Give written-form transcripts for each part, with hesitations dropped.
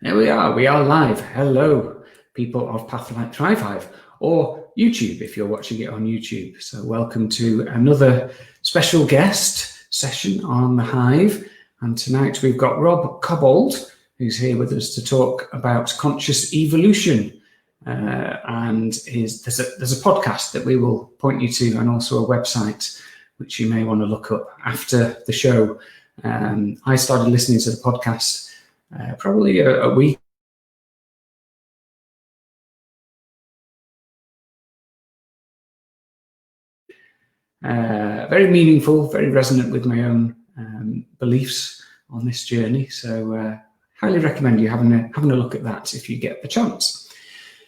There we are. We are live. Hello, people of Pathlight Thrive Hive, or YouTube if you're watching it on YouTube. So welcome to another special guest session on the Hive. And tonight we've got Rob Cobbold, who's here with us to talk about conscious evolution. And there's a podcast that we will point you to, and also a website which you may want to look up after the show. I started listening to the podcast probably a week. Very meaningful, very resonant with my own beliefs on this journey. So highly recommend you having a look at that if you get the chance.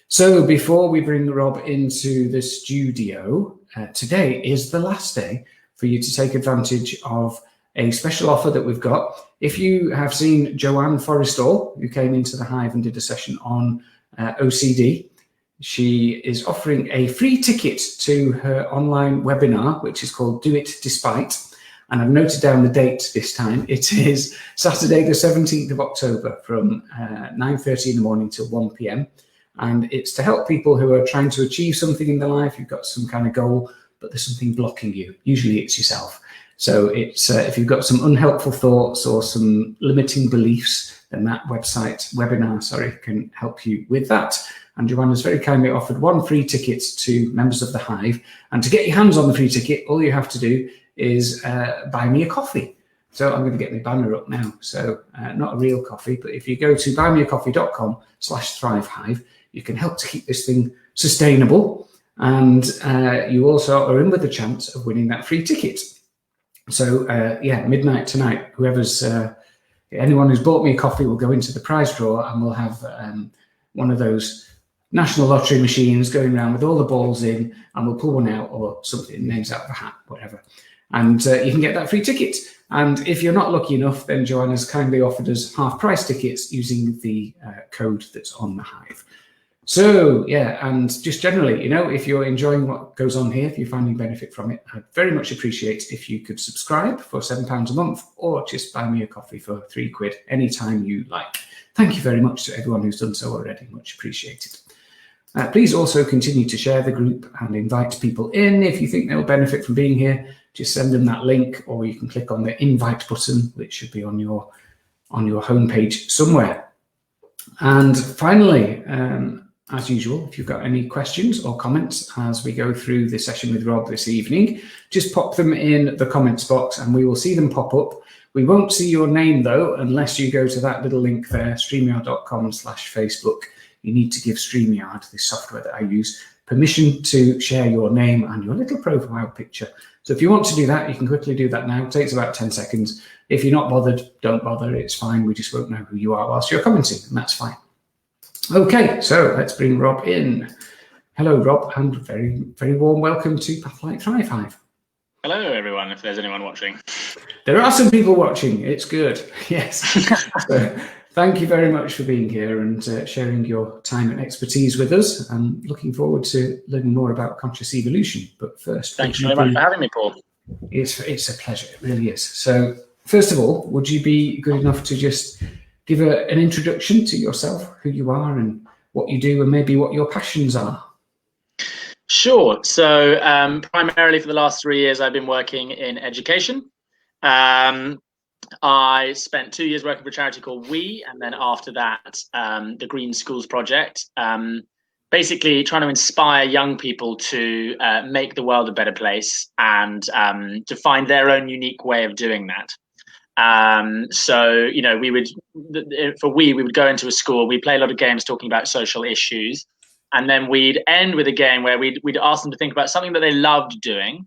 So before we bring Rob into the studio, today is the last day for you to take advantage of a special offer that we've got. If you have seen Joanne Forrestall, who came into the Hive and did a session on OCD, she is offering a free ticket to her online webinar, which is called Do It Despite. And I've noted down the date this time. It is Saturday, the 17th of October from 9:30 in the morning till 1 p.m. And it's to help people who are trying to achieve something in their life. You've got some kind of goal, but there's something blocking you. Usually it's yourself. So it's if you've got some unhelpful thoughts or some limiting beliefs, then that webinar can help you with that. And Joanna's very kindly offered one free ticket to members of the Hive. And to get your hands on the free ticket, all you have to do is buy me a coffee. So I'm going to get my banner up now. So not a real coffee, but if you go to buymeacoffee.com/thrivehive, you can help to keep this thing sustainable. And you also are in with the chance of winning that free ticket. So midnight tonight, anyone who's bought me a coffee will go into the prize draw, and we'll have one of those national lottery machines going around with all the balls in, and we'll pull one out or something, names out of a hat, whatever. And you can get that free ticket. And if you're not lucky enough, then Joanna's kindly offered us half price tickets using the code that's on the Hive. So, and just generally, if you're enjoying what goes on here, if you're finding benefit from it, I'd very much appreciate if you could subscribe for £7 a month, or just buy me a coffee for £3 anytime you like. Thank you very much to everyone who's done so already. Much appreciated. Please also continue to share the group and invite people in. If you think they'll benefit from being here, just send them that link, or you can click on the invite button, which should be on your homepage somewhere. And finally, as usual, if you've got any questions or comments as we go through the session with Rob this evening, just pop them in the comments box and we will see them pop up. We won't see your name, though, unless you go to that little link there, streamyard.com/Facebook. You need to give StreamYard, the software that I use, permission to share your name and your little profile picture. So if you want to do that, you can quickly do that now. It takes about 10 seconds. If you're not bothered, don't bother. It's fine. We just won't know who you are whilst you're commenting, and that's fine. Okay, so let's bring Rob in. Hello, Rob, and very, very warm welcome to Pathlight Thrive Hive. Hello, everyone, if there's anyone watching. There are some people watching. It's good. Yes. So, thank you very much for being here and sharing your time and expertise with us. I'm looking forward to learning more about conscious evolution. But first, thanks very much for having me, Paul. It's a pleasure. It really is. So, first of all, would you be good enough to just give an introduction to yourself, who you are and what you do, and maybe what your passions are? Sure. So primarily for the last 3 years, I've been working in education. I spent 2 years working for a charity called We, and then after that, the Green Schools Project, basically trying to inspire young people to make the world a better place and to find their own unique way of doing that. So, we would go into a school, we'd play a lot of games talking about social issues, and then we'd end with a game where we'd ask them to think about something that they loved doing,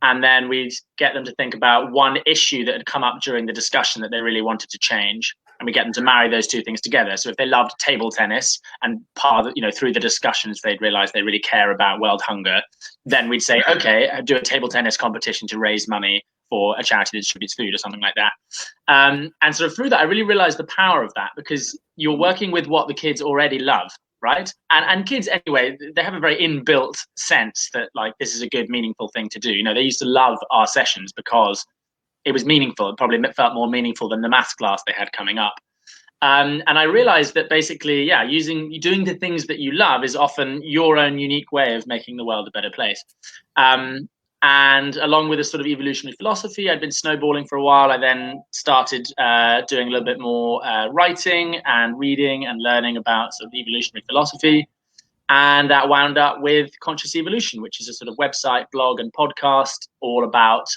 and then we'd get them to think about one issue that had come up during the discussion that they really wanted to change, and we get them to marry those two things together. So if they loved table tennis and through the discussions they'd realized they really care about world hunger, then we'd say, okay, do a table tennis competition to raise money for a charity that distributes food or something like that. And sort of through that, I really realized the power of that, because you're working with what the kids already love, right? And kids, anyway, they have a very inbuilt sense that, like, this is a good, meaningful thing to do. They used to love our sessions because it was meaningful. It probably felt more meaningful than the maths class they had coming up. And I realized that basically, doing the things that you love is often your own unique way of making the world a better place. And along with a sort of evolutionary philosophy, I'd been snowballing for a while. I then started doing a little bit more writing and reading and learning about sort of evolutionary philosophy. And that wound up with Conscious Evolution, which is a sort of website, blog, and podcast all about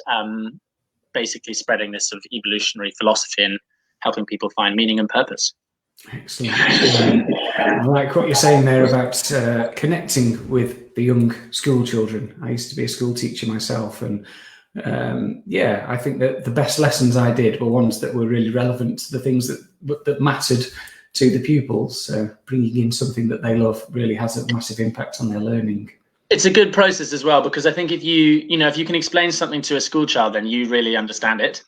basically spreading this sort of evolutionary philosophy and helping people find meaning and purpose. Excellent. I like what you're saying there about connecting with the young school children. I used to be a school teacher myself, and I think that the best lessons I did were ones that were really relevant to the things that mattered to the pupils. So bringing in something that they love really has a massive impact on their learning. It's a good process as well, because I think if you can explain something to a school child, then you really understand it.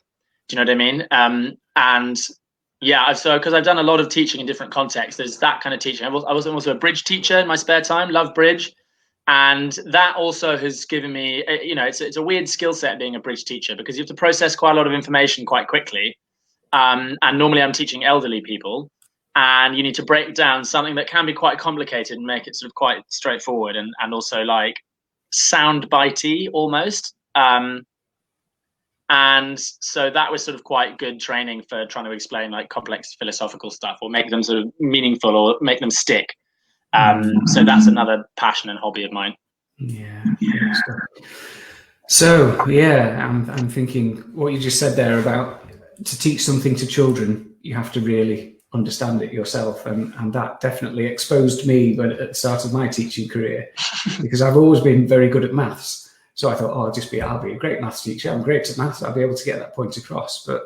Do you know what I mean? Because I've done a lot of teaching in different contexts. There's that kind of teaching. I was also a bridge teacher in my spare time. Love bridge, and that also has given me, it's a weird skill set being a bridge teacher, because you have to process quite a lot of information quite quickly. And normally I'm teaching elderly people, and you need to break down something that can be quite complicated and make it sort of quite straightforward and also like sound bitey almost. And so that was sort of quite good training for trying to explain like complex philosophical stuff, or make them sort of meaningful, or make them stick. So that's another passion and hobby of mine. Yeah. So I'm thinking what you just said there about to teach something to children, you have to really understand it yourself, and that definitely exposed me at the start of my teaching career, because I've always been very good at maths. So I thought, I'll be a great maths teacher. I'm great at maths. I'll be able to get that point across. But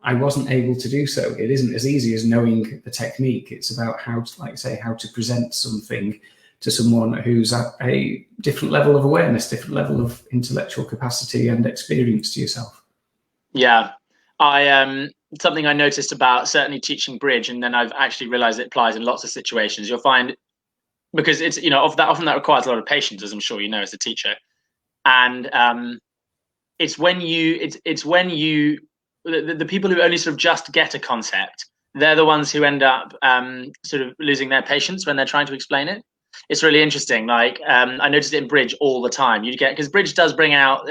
I wasn't able to do so. It isn't as easy as knowing the technique. It's about how to present something to someone who's at a different level of awareness, different level of intellectual capacity and experience to yourself. Yeah, something I noticed about certainly teaching bridge, and then I've actually realized it applies in lots of situations. You'll find, because it's often that requires a lot of patience, as I'm sure you know as a teacher. And it's when the people who only sort of just get a concept, they're the ones who end up sort of losing their patience when they're trying to explain it. It's really interesting. Like I noticed it in bridge all the time. Because bridge can bring out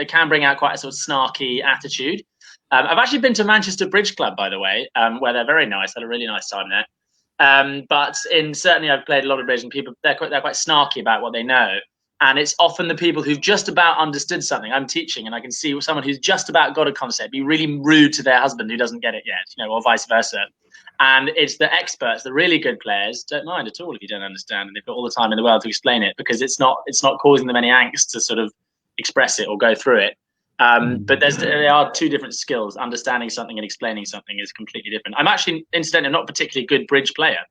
quite a sort of snarky attitude. I've actually been to Manchester Bridge Club, by the way, where they're very nice. Had a really nice time there. But certainly I've played a lot of bridge, and people they're quite snarky about what they know. And it's often the people who've just about understood something. I'm teaching, and I can see someone who's just about got a concept be really rude to their husband who doesn't get it yet, or vice versa. And it's the experts, the really good players, don't mind at all if you don't understand, and they've got all the time in the world to explain it, because it's not causing them any angst to sort of express it or go through it. But there are two different skills. Understanding something and explaining something is completely different. I'm actually, incidentally, not a particularly good bridge player.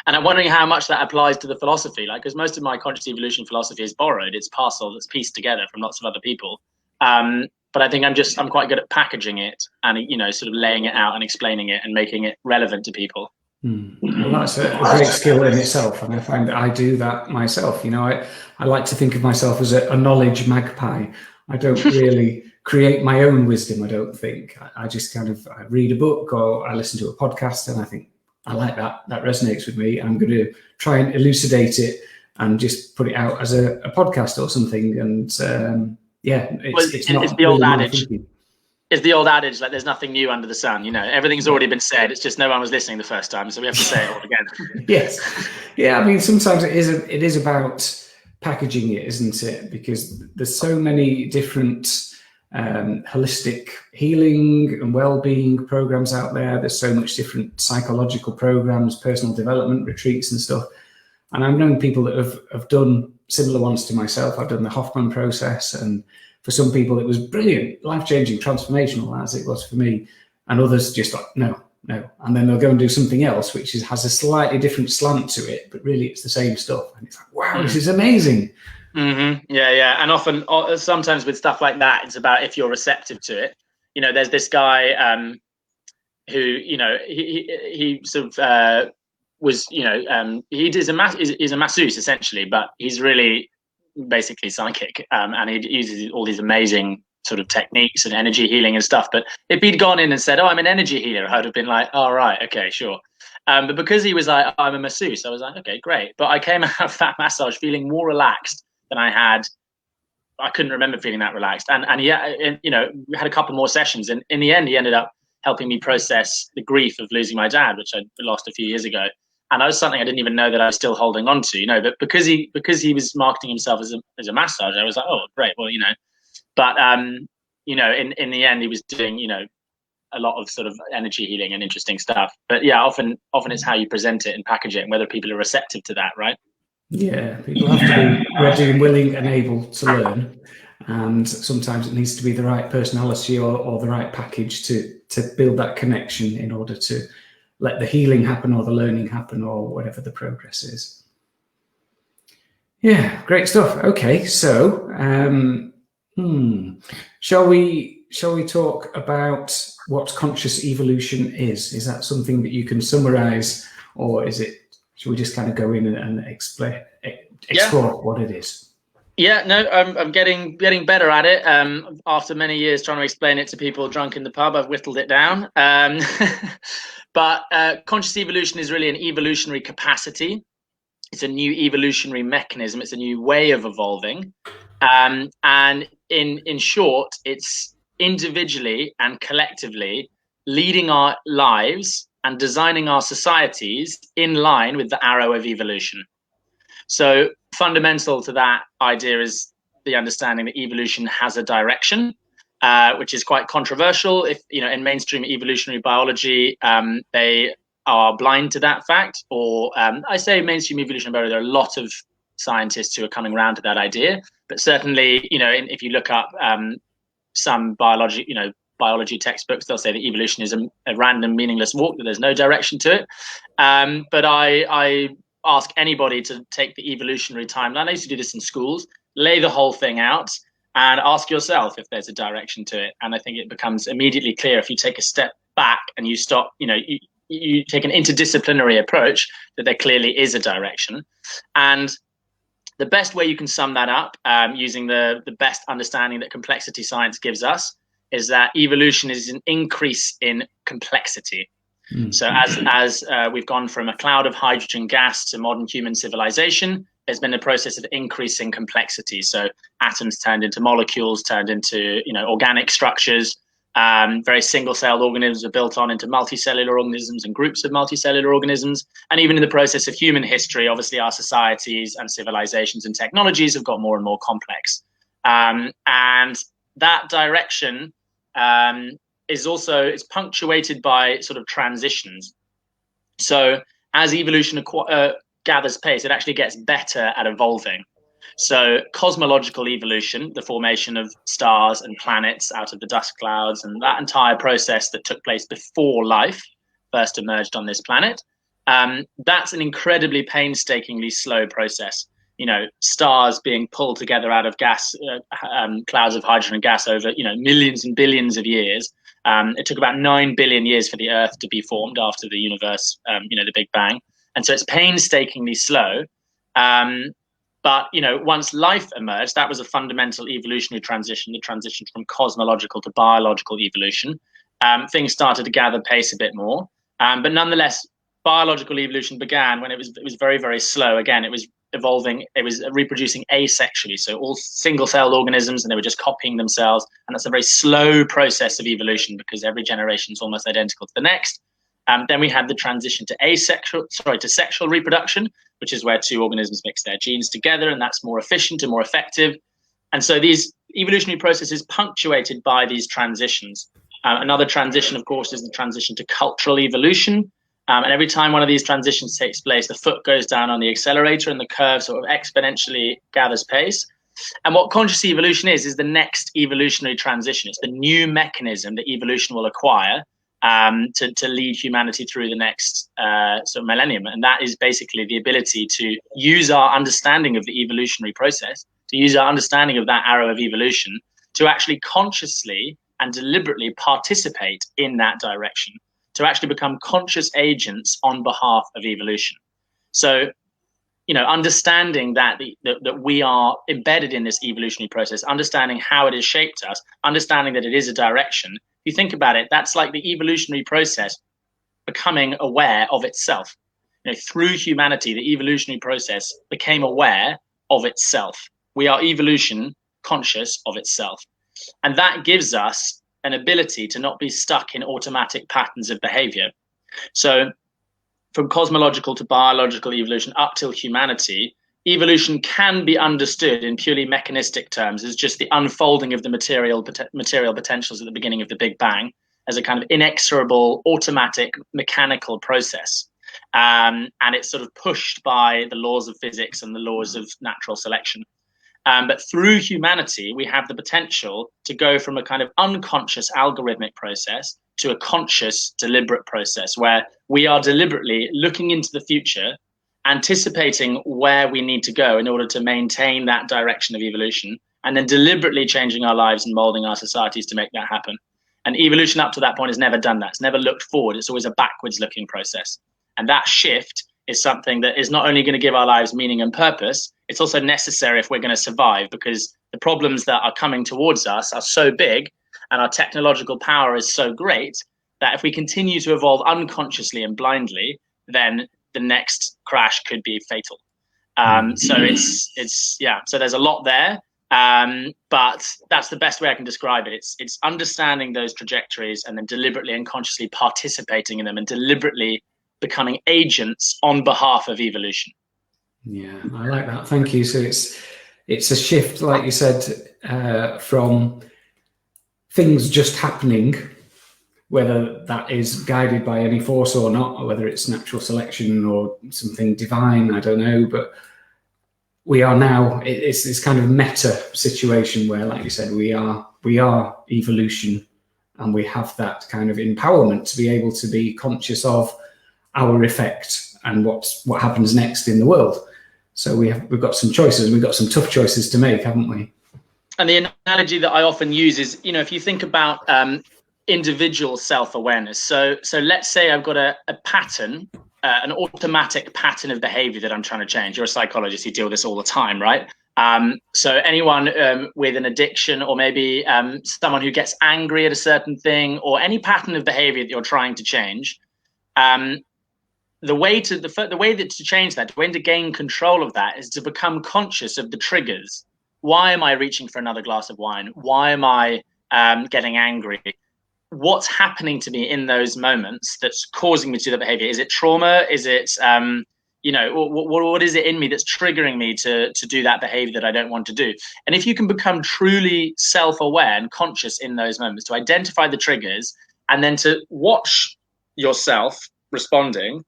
And I'm wondering how much that applies to the philosophy, because most of my conscious evolution philosophy is borrowed. It's parcel that's pieced together from lots of other people. But I think I'm quite good at packaging it and, sort of laying it out and explaining it and making it relevant to people. Well, that's a great skill in itself. And I find that I do that myself. I like to think of myself as a knowledge magpie. I don't really create my own wisdom, I don't think. I just I read a book or I listen to a podcast and I think, I like that. That resonates with me. I'm going to try and elucidate it and just put it out as a podcast or something. And it's the old adage. It's the old adage, like there's nothing new under the sun. Everything's already been said. It's just no one was listening the first time, so we have to say it all again. Yes, yeah. I mean, sometimes it is about packaging it, isn't it? Because there's so many different holistic healing and well-being programs out there. There's so much different psychological programs, personal development retreats and stuff. And I've known people that have done similar ones to myself. I've done the Hoffman process, and for some people it was brilliant, life-changing, transformational, as it was for me. And others just like, no. And then they'll go and do something else which has a slightly different slant to it, but really it's the same stuff. And it's like, wow, this is amazing. Mm-hmm. Yeah. And often, sometimes with stuff like that, it's about if you're receptive to it. There's this guy who, he sort of was, he's a masseuse essentially, but he's really basically psychic, and he uses all these amazing sort of techniques and energy healing and stuff. But if he'd gone in and said, "Oh, I'm an energy healer," I'd have been like, "Oh, right, okay, sure." But because he was like, "I'm a masseuse," I was like, "Okay, great." But I came out of that massage feeling more relaxed than I had. I couldn't remember feeling that relaxed. And yeah, you know, we had a couple more sessions, and in the end, he ended up helping me process the grief of losing my dad, which I lost a few years ago. And that was something I didn't even know that I was still holding on to, you know. But because he was marketing himself as a massage, I was like, "Oh, great, well, you know." But you know, in the end, he was doing, you know, a lot of sort of energy healing and interesting stuff. But yeah, often it's how you present it and package it, and whether people are receptive to that, right? Yeah, people have to be ready and willing and able to learn. And sometimes it needs to be the right personality or the right package to build that connection in order to let the healing happen or the learning happen or whatever the progress is. Yeah, great stuff. Okay, so shall we talk about what conscious evolution is? Is that something that you can summarize, or is it? Should we just kind of go in and explore what it is? Yeah, no, I'm getting better at it. After many years trying to explain it to people drunk in the pub, I've whittled it down. But conscious evolution is really an evolutionary capacity. It's a new evolutionary mechanism. It's a new way of evolving. And in short, it's individually and collectively leading our lives and designing our societies in line with the arrow of evolution. So fundamental to that idea is the understanding that evolution has a direction, which is quite controversial. If you know, in mainstream evolutionary biology, they are blind to that fact, or I say mainstream evolutionary biology. There are a lot of scientists who are coming around to that idea, but certainly, you know, if you look up some biology textbooks, they'll say that evolution is a random, meaningless walk, that there's no direction to it. But I ask anybody to take the evolutionary timeline. I used to do this in schools, lay the whole thing out and ask yourself if there's a direction to it. And I think it becomes immediately clear if you take a step back and you stop, you know, you take an interdisciplinary approach, that there clearly is a direction. And the best way you can sum that up, using the best understanding that complexity science gives us, is that evolution is an increase in complexity. So as we've gone from a cloud of hydrogen gas to modern human civilization, there's been a process of increasing complexity. So atoms turned into molecules, turned into, you know, organic structures. Very single-celled organisms are built on into multicellular organisms and groups of multicellular organisms. And even in the process of human history, obviously our societies and civilizations and technologies have got more and more complex. And that direction it's punctuated by sort of transitions. So as evolution gathers pace, it actually gets better at evolving. So cosmological evolution, the formation of stars and planets out of the dust clouds, and that entire process that took place before life first emerged on this planet, that's an incredibly painstakingly slow process. You know, stars being pulled together out of gas, clouds of hydrogen gas over, you know, millions and billions of years. It took about 9 billion years for the Earth to be formed after the universe, you know, the Big Bang. And so it's painstakingly slow. But, you know, once life emerged, that was a fundamental evolutionary transition, the transition from cosmological to biological evolution. Things started to gather pace a bit more. But nonetheless, biological evolution began when it was very, very slow. Again, it was evolving, it was reproducing asexually, so all single-celled organisms, and they were just copying themselves. And that's a very slow process of evolution because every generation is almost identical to the next. Then we had the transition to sexual reproduction, which is where two organisms mix their genes together, and that's more efficient and more effective. And so these evolutionary processes punctuated by these transitions. Another transition, of course, is the transition to cultural evolution. And every time one of these transitions takes place, the foot goes down on the accelerator and the curve sort of exponentially gathers pace. And what conscious evolution is the next evolutionary transition. It's the new mechanism that evolution will acquire to lead humanity through the next sort of millennium. And that is basically the ability to use our understanding of the evolutionary process, to use our understanding of that arrow of evolution, to actually consciously and deliberately participate in that direction, to actually become conscious agents on behalf of evolution. So understanding that that we are embedded in this evolutionary process, understanding how it has shaped us, understanding that it is a direction. If you think about it, that's like the evolutionary process becoming aware of itself. Through humanity, the evolutionary process became aware of itself. We are evolution conscious of itself. And that gives us an ability to not be stuck in automatic patterns of behavior. So from cosmological to biological evolution up till humanity, evolution can be understood in purely mechanistic terms as just the unfolding of the material potentials at the beginning of the Big Bang, as a kind of inexorable, automatic, mechanical process. And it's sort of pushed by the laws of physics and the laws of natural selection. But through humanity, we have the potential to go from a kind of unconscious algorithmic process to a conscious, deliberate process where we are deliberately looking into the future, anticipating where we need to go in order to maintain that direction of evolution, and then deliberately changing our lives and molding our societies to make that happen. And evolution up to that point has never done that. It's never looked forward. It's always a backwards looking process. And that shift is something that is not only going to give our lives meaning and purpose, it's also necessary if we're going to survive, because the problems that are coming towards us are so big and our technological power is so great that if we continue to evolve unconsciously and blindly, then the next crash could be fatal. So so there's a lot there, but that's the best way I can describe it. It's understanding those trajectories and then deliberately and consciously participating in them and deliberately becoming agents on behalf of evolution. Yeah, I like that. Thank you. So it's a shift, like you said, from things just happening, whether that is guided by any force or not, or whether it's natural selection or something divine, I don't know. But we are now, it's this kind of meta situation where, like you said, we are evolution, and we have that kind of empowerment to be able to be conscious of our effect and what happens next in the world. So we've got some choices. We've got some tough choices to make, haven't we? And the analogy that I often use is, if you think about individual self-awareness. So let's say I've got a pattern, an automatic pattern of behavior that I'm trying to change. You're a psychologist, you deal with this all the time, right? So anyone with an addiction, or maybe someone who gets angry at a certain thing, or any pattern of behavior that you're trying to change, the way to change that, the way to gain control of that, is to become conscious of the triggers. Why am I reaching for another glass of wine? Why am I getting angry? What's happening to me in those moments that's causing me to do that behavior? Is it trauma? Is it, what is it in me that's triggering me to do that behavior that I don't want to do? And if you can become truly self-aware and conscious in those moments, to identify the triggers and then to watch yourself responding,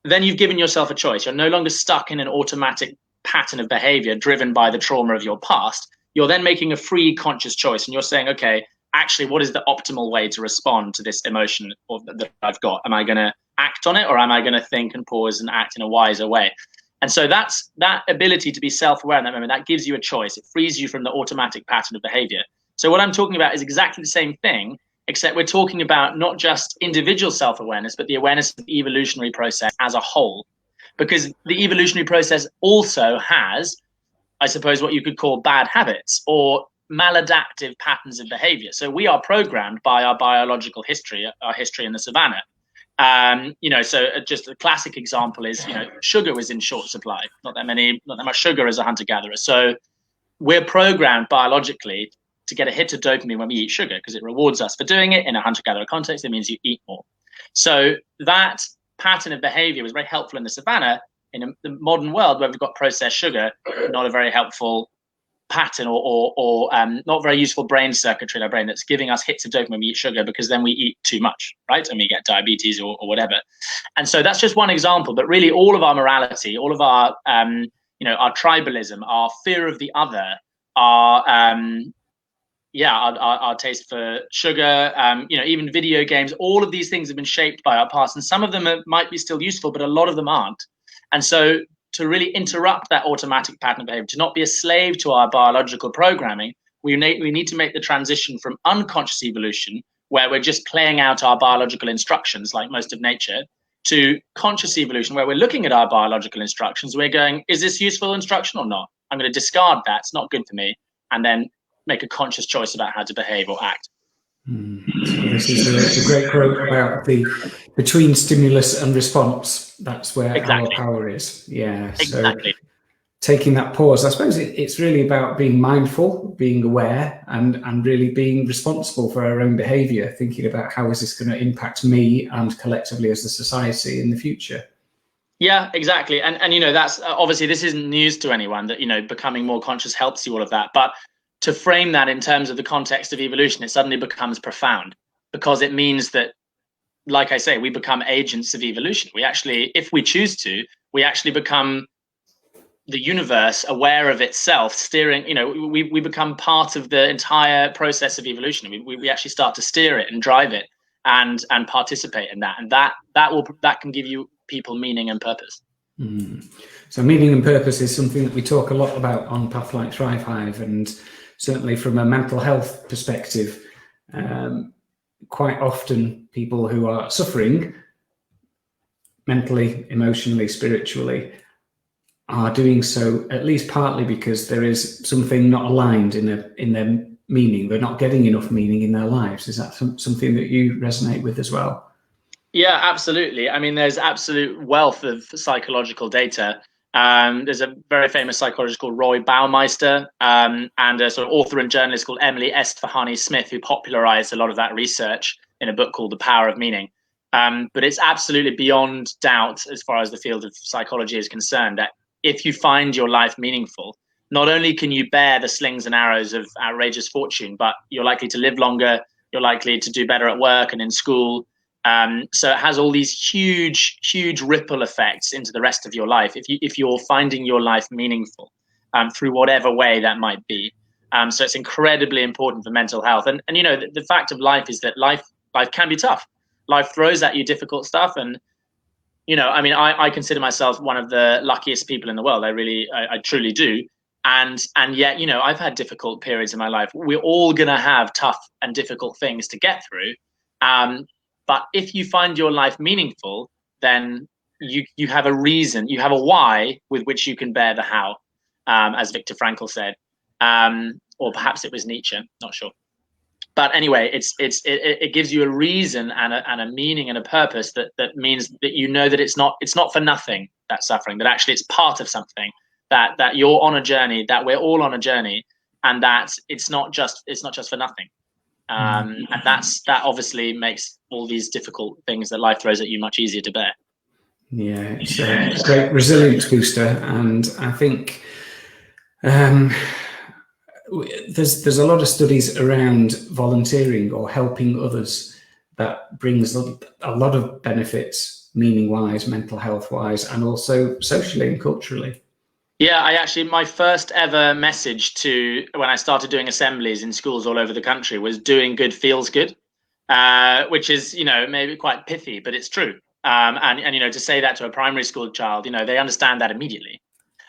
then you've given yourself a choice. You're no longer stuck in an automatic pattern of behavior driven by the trauma of your past. You're then making a free, conscious choice, and you're saying, okay, actually, what is the optimal way to respond to this emotion that I've got? Am I going to act on it, or am I going to think and pause and act in a wiser way? And so that's that ability to be self-aware in that moment. That gives you a choice. It frees you from the automatic pattern of behavior. So what I'm talking about is exactly the same thing, except we're talking about not just individual self-awareness, but the awareness of the evolutionary process as a whole. Because the evolutionary process also has, I suppose, what you could call bad habits or maladaptive patterns of behavior. So we are programmed by our biological history, our history in the savannah. So just a classic example is, sugar was in short supply, not that much sugar as a hunter-gatherer. So we're programmed biologically to get a hit of dopamine when we eat sugar, because it rewards us for doing it. In a hunter-gatherer context, it means you eat more. So that pattern of behavior was very helpful in the savannah. In the modern world, where we've got processed sugar, not a very helpful pattern or not very useful brain circuitry in our brain that's giving us hits of dopamine when we eat sugar, because then we eat too much, right? And we get diabetes or whatever. And so that's just one example, but really all of our morality, all of our, our tribalism, our fear of the other, our taste for sugar, even video games, all of these things have been shaped by our past, and some of them might be still useful, but a lot of them aren't. And so to really interrupt that automatic pattern of behavior, to not be a slave to our biological programming, we need to make the transition from unconscious evolution, where we're just playing out our biological instructions like most of nature, to conscious evolution, where we're looking at our biological instructions, we're going, is this useful instruction or not? I'm going to discard that, it's not good for me, and then make a conscious choice about how to behave or act. So this is the great quote about the between stimulus and response. That's where our power is. Yeah. So Exactly. taking that pause, I suppose it's really about being mindful, being aware, and really being responsible for our own behaviour, thinking about how is this going to impact me and collectively as a society in the future. Yeah, exactly. And you know, that's obviously, this isn't news to anyone that, you know, becoming more conscious helps you all of that. But to frame that in terms of the context of evolution, it suddenly becomes profound, because it means that, like I say, we become agents of evolution. We actually, if we choose to, we actually become the universe aware of itself, steering, you know, we become part of the entire process of evolution. We actually start to steer it and drive it and participate in that. And that can give you people meaning and purpose. So meaning and purpose is something that we talk a lot about on Path Like Thrive Hive, and certainly from a mental health perspective, quite often people who are suffering mentally, emotionally, spiritually are doing so at least partly because there is something not aligned in their meaning. They're not getting enough meaning in their lives. Is that something that you resonate with as well? Yeah, absolutely. I mean, there's absolute wealth of psychological data. There's a very famous psychologist called Roy Baumeister, and a sort of author and journalist called Emily Esfahani-Smith, who popularized a lot of that research in a book called The Power of Meaning. But it's absolutely beyond doubt, as far as the field of psychology is concerned, that if you find your life meaningful, not only can you bear the slings and arrows of outrageous fortune, but you're likely to live longer, you're likely to do better at work and in school. So it has all these huge ripple effects into the rest of your life if you're finding your life meaningful, through whatever way that might be. So it's incredibly important for mental health. And you know, the fact of life is that life can be tough. Life throws at you difficult stuff, and you know, I mean, I consider myself one of the luckiest people in the world. I truly do. And yet, you know, I've had difficult periods in my life. We're all gonna have tough and difficult things to get through. But if you find your life meaningful, then you have a reason, you have a why with which you can bear the how, as Viktor Frankl said, or perhaps it was Nietzsche, not sure. But anyway, it gives you a reason and a meaning and a purpose that means that you know that it's not for nothing, that suffering, that actually it's part of something, that you're on a journey, that we're all on a journey, and that it's not just for nothing. And that obviously makes all these difficult things that life throws at you much easier to bear. Yeah, it's a great resilience booster, and I think there's a lot of studies around volunteering or helping others that brings a lot of benefits, meaning-wise, mental health-wise, and also socially and culturally. Yeah, my first ever message when I started doing assemblies in schools all over the country was doing good feels good, which is, you know, maybe quite pithy, but it's true. And you know, to say that to a primary school child, you know, they understand that immediately.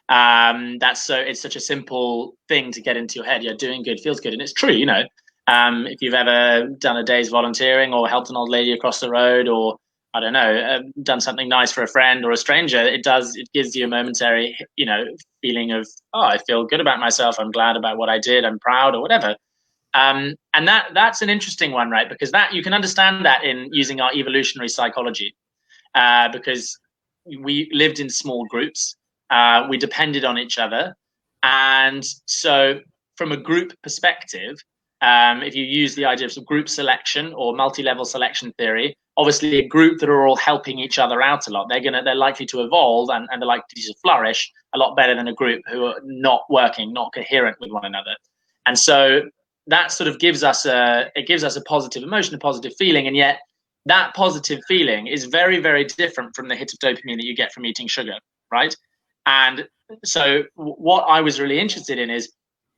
It's such a simple thing to get into your head. You're doing good feels good, and it's true. You know, if you've ever done a day's volunteering or helped an old lady across the road, or I don't know, done something nice for a friend or a stranger, it gives you a momentary, you know, feeling of, oh, I feel good about myself, I'm glad about what I did, I'm proud, or whatever. And that's an interesting one, right? Because that you can understand that in using our evolutionary psychology, because we lived in small groups, we depended on each other, and so from a group perspective, if you use the idea of group selection or multi-level selection theory, obviously a group that are all helping each other out a lot, they're likely to evolve and they're likely to flourish a lot better than a group who are not working, not coherent with one another. And so that sort of gives us a positive emotion, a positive feeling, and yet that positive feeling is very, very different from the hit of dopamine that you get from eating sugar, right? And so what I was really interested in is,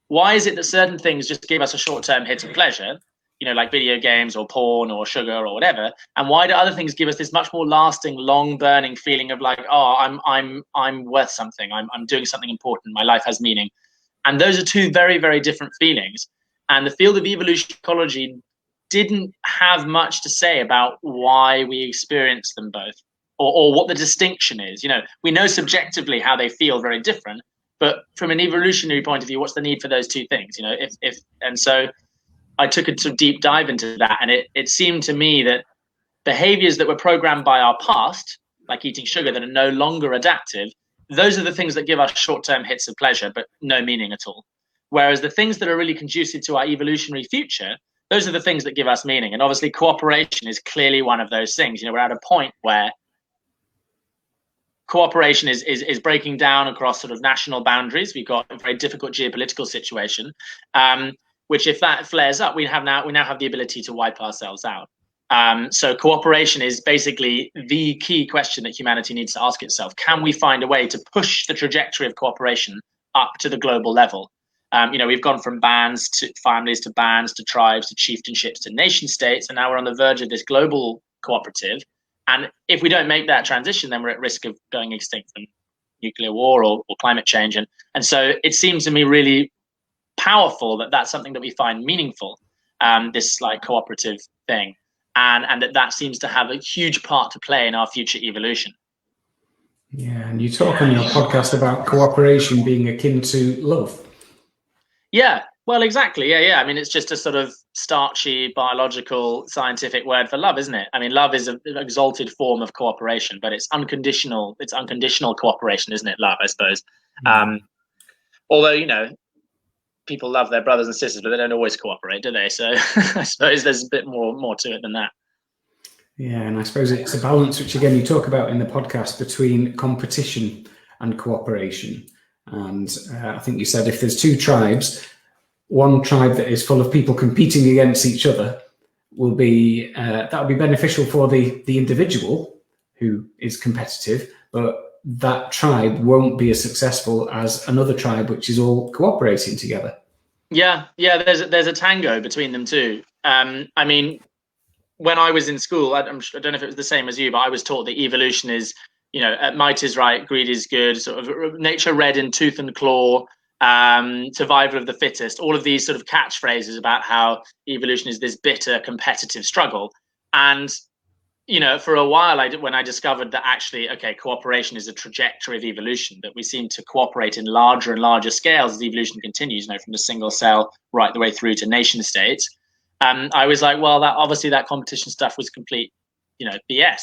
why is it that certain things just give us a short-term hit of pleasure, you know, like video games or porn or sugar or whatever, and why do other things give us this much more lasting, long-burning feeling of like, oh, I'm worth something, I'm doing something important, my life has meaning? And those are two very, very different feelings. And the field of evolution psychology didn't have much to say about why we experience them both. or what the distinction is. You know, we know subjectively how they feel very different, but from an evolutionary point of view, what's the need for those two things? You know, and so I took a sort of deep dive into that, and it seemed to me that behaviors that were programmed by our past, like eating sugar, that are no longer adaptive, those are the things that give us short-term hits of pleasure, but no meaning at all. Whereas the things that are really conducive to our evolutionary future, those are the things that give us meaning. And obviously cooperation is clearly one of those things. You know, we're at a point where cooperation is breaking down across sort of national boundaries. We've got a very difficult geopolitical situation, which if that flares up, we now have the ability to wipe ourselves out. So cooperation is basically the key question that humanity needs to ask itself. Can we find a way to push the trajectory of cooperation up to the global level? You know, we've gone from bands to families to bands to tribes to chieftainships to nation states, and now we're on the verge of this global cooperative. And if we don't make that transition, then we're at risk of going extinct from nuclear war or climate change. And so it seems to me really powerful that that's something that we find meaningful, this like cooperative thing, and that seems to have a huge part to play in our future evolution. Yeah, and you talk on your podcast about cooperation being akin to love. Yeah, well, exactly. Yeah. I mean, it's just a sort of starchy, biological, scientific word for love, isn't it? I mean, love is an exalted form of cooperation, but it's unconditional. It's unconditional cooperation, isn't it? Love, I suppose. Although, you know, people love their brothers and sisters, but they don't always cooperate, do they? So I suppose there's a bit more to it than that. Yeah, and I suppose it's a balance, which again you talk about in the podcast, between competition and cooperation. And I think you said if there's two tribes, one tribe that is full of people competing against each other will be that will be beneficial for the individual who is competitive, but that tribe won't be as successful as another tribe which is all cooperating together. Yeah. There's a tango between them too. I mean, when I was in school, I don't know if it was the same as you, but I was taught that evolution is, you know, might is right, greed is good, sort of nature red in tooth and claw, survival of the fittest, all of these sort of catchphrases about how evolution is this bitter competitive struggle. And, you know, for a while, when I discovered that actually, okay, cooperation is a trajectory of evolution, that we seem to cooperate in larger and larger scales as evolution continues, you know, from the single cell right the way through to nation states. I was like, well, that competition stuff was complete, you know, BS.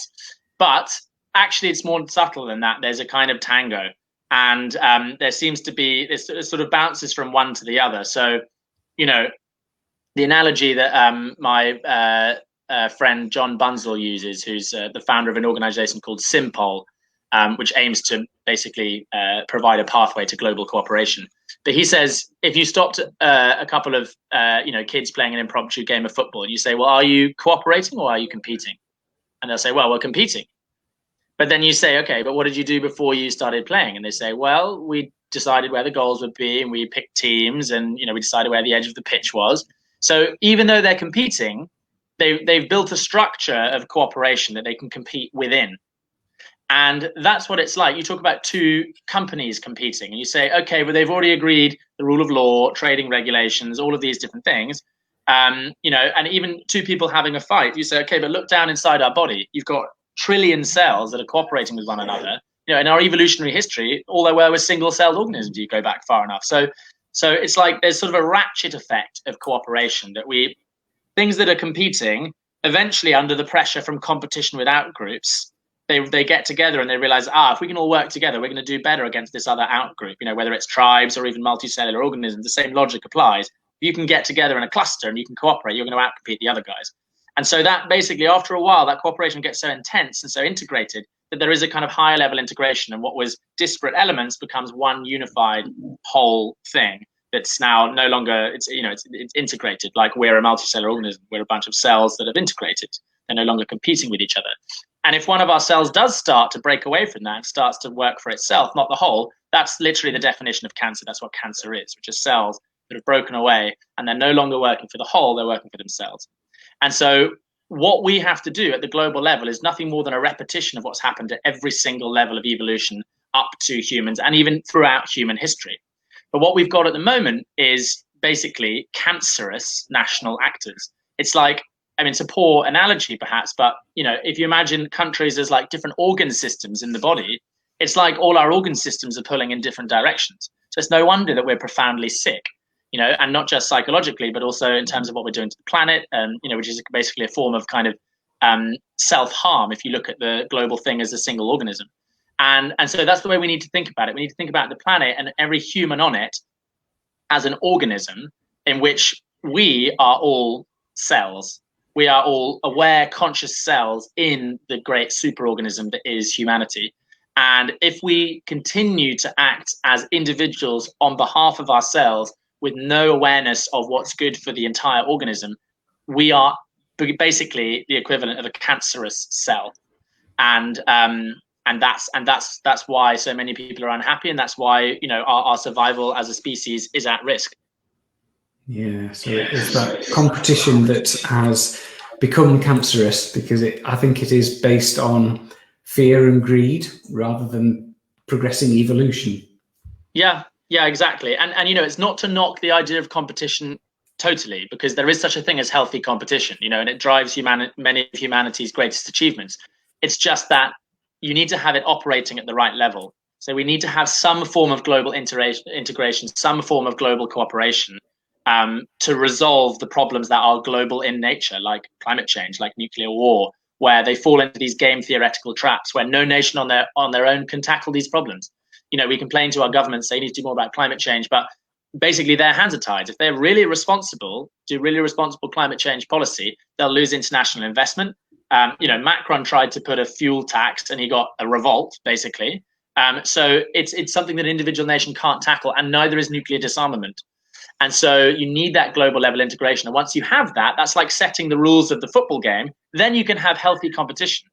But actually, it's more subtle than that. There's a kind of tango, and there seems to be this sort of bounces from one to the other. So, you know, the analogy that my friend John Bunzel uses, who's the founder of an organization called Simpol, which aims to basically provide a pathway to global cooperation. But he says, if you stopped a couple of kids playing an impromptu game of football, you say, well, are you cooperating or are you competing? And they'll say, well, we're competing. But then you say, okay, but what did you do before you started playing? And they say, well, we decided where the goals would be, and we picked teams, and we decided where the edge of the pitch was. So even though they're competing, they've built a structure of cooperation that they can compete within. And that's what it's like. You talk about two companies competing, and you say, okay, but they've already agreed the rule of law, trading regulations, all of these different things. And even two people having a fight, you say, okay, but look down inside our body. You've got trillion cells that are cooperating with one another. In our evolutionary history, all there were single-celled organisms. You go back far enough. So it's like there's sort of a ratchet effect of cooperation, that things that are competing eventually, under the pressure from competition with out groups, they get together and they realize, if we can all work together, we're going to do better against this other out group. Whether it's tribes or even multicellular organisms, the same logic applies. You can get together in a cluster and you can cooperate, you're going to outcompete the other guys. And so that basically, after a while, that cooperation gets so intense and so integrated that there is a kind of higher level integration, and what was disparate elements becomes one unified whole thing that's now no longer, it's integrated. Like we're a multicellular organism, we're a bunch of cells that have integrated. They're no longer competing with each other. And if one of our cells does start to break away from that and starts to work for itself, not the whole, that's literally the definition of cancer. That's what cancer is, which is cells that have broken away and they're no longer working for the whole, they're working for themselves. And so what we have to do at the global level is nothing more than a repetition of what's happened at every single level of evolution up to humans and even throughout human history. But what we've got at the moment is basically cancerous national actors. It's like I mean, it's a poor analogy perhaps, but if you imagine countries as like different organ systems in the body, it's like all our organ systems are pulling in different directions. So it's no wonder that we're profoundly sick, and not just psychologically, but also in terms of what we're doing to the planet, which is basically a form of kind of self-harm if you look at the global thing as a single organism. And so that's the way we need to think about it. We need to think about the planet and every human on it as an organism in which we are all cells. We are all aware, conscious cells in the great superorganism that is humanity. And if we continue to act as individuals on behalf of ourselves with no awareness of what's good for the entire organism, we are basically the equivalent of a cancerous cell. And that's why so many people are unhappy, and that's why our survival as a species is at risk. Yeah, so it's that competition that has become cancerous because I think it is based on fear and greed rather than progressing evolution. Yeah, exactly. And it's not to knock the idea of competition totally, because there is such a thing as healthy competition, and it drives many of humanity's greatest achievements. It's just that you need to have it operating at the right level. So we need to have some form of global integration, some form of global cooperation to resolve the problems that are global in nature, like climate change, like nuclear war, where they fall into these game theoretical traps where no nation on their own can tackle these problems. We complain to our governments, say you need to do more about climate change, but basically their hands are tied. If they're really responsible, do really responsible climate change policy, they'll lose international investment. Macron tried to put a fuel tax and he got a revolt, basically. So it's something that an individual nation can't tackle, and neither is nuclear disarmament. And so you need that global level integration. And once you have that, that's like setting the rules of the football game. Then you can have healthy competition.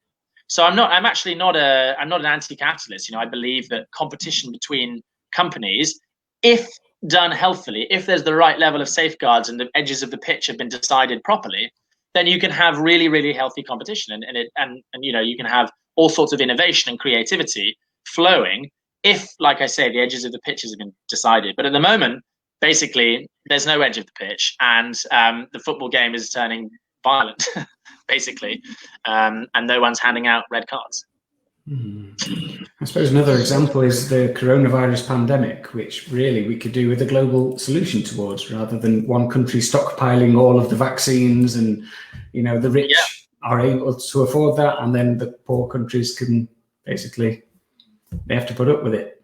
So I'm actually not an anti-capitalist. I believe that competition between companies, if done healthily, if there's the right level of safeguards and the edges of the pitch have been decided properly, then you can have really, really healthy competition, and you can have all sorts of innovation and creativity flowing if, like I say, the edges of the pitches have been decided. But at the moment, basically, there's no edge of the pitch, and the football game is turning violent, basically, and no one's handing out red cards. I suppose another example is the coronavirus pandemic, which really we could do with a global solution towards, rather than one country stockpiling all of the vaccines, and the rich are able to afford that, and then the poor countries can basically, they have to put up with it.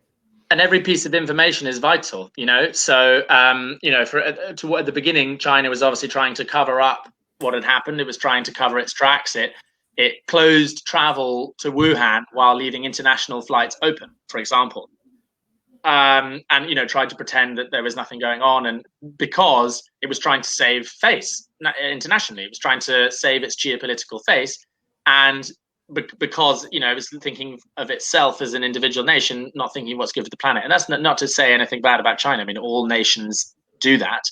And every piece of information is vital, So, at the beginning, China was obviously trying to cover up what had happened. It was trying to cover its tracks. It closed travel to Wuhan while leaving international flights open, for example, and tried to pretend that there was nothing going on. And because it was trying to save face internationally, it was trying to save its geopolitical face, and because it was thinking of itself as an individual nation, not thinking what's good for the planet. And that's not to say anything bad about China. I mean, all nations do that.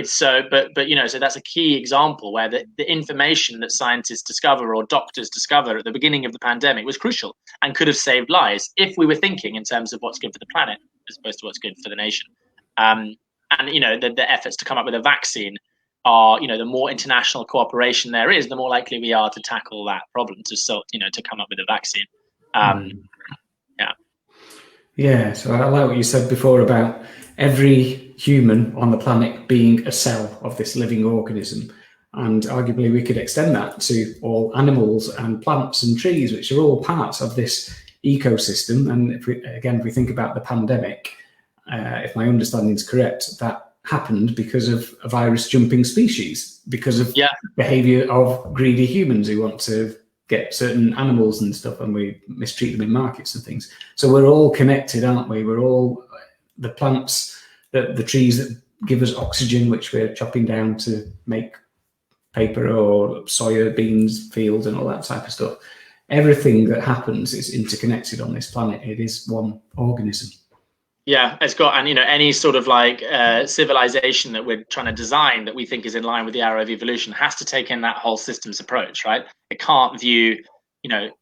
So that's a key example where the information that scientists discover or doctors discover at the beginning of the pandemic was crucial and could have saved lives if we were thinking in terms of what's good for the planet as opposed to what's good for the nation. The efforts to come up with a vaccine are, the more international cooperation there is, the more likely we are to tackle that problem, to come up with a vaccine. Yeah, so I like what you said before about every human on the planet being a cell of this living organism. And arguably we could extend that to all animals and plants and trees, which are all parts of this ecosystem. And if we think about the pandemic, if my understanding is correct, that happened because of a virus jumping species, because of behavior of greedy humans who want to get certain animals and stuff, and we mistreat them in markets and things. So we're all connected, aren't we? We're all the plants, the trees that give us oxygen, which we're chopping down to make paper or soya beans fields and all that type of stuff. Everything that happens is interconnected on this planet. It is one organism. Yeah, it's got, and any sort of like civilization that we're trying to design that we think is in line with the arrow of evolution has to take in that whole systems approach, right? It can't view,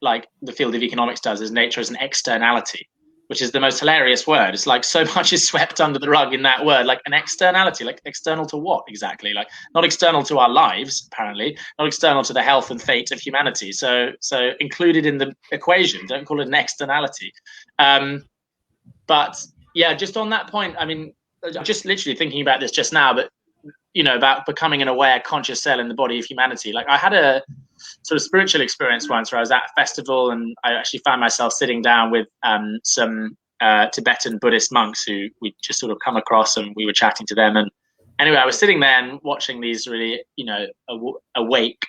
like the field of economics does, as nature as an externality. which is the most hilarious word. It's like so much is swept under the rug in that word, like an externality, like external to what exactly? Like not external to our lives, apparently, not external to the health and fate of humanity. So included in the equation, don't call it an externality. But yeah, just on that point, I mean, just literally thinking about this just now, but about becoming an aware, conscious cell in the body of humanity. Like I had a sort of spiritual experience once where I was at a festival and I actually found myself sitting down with some Tibetan Buddhist monks who we just sort of come across, and we were chatting to them. And anyway, I was sitting there and watching these really, awake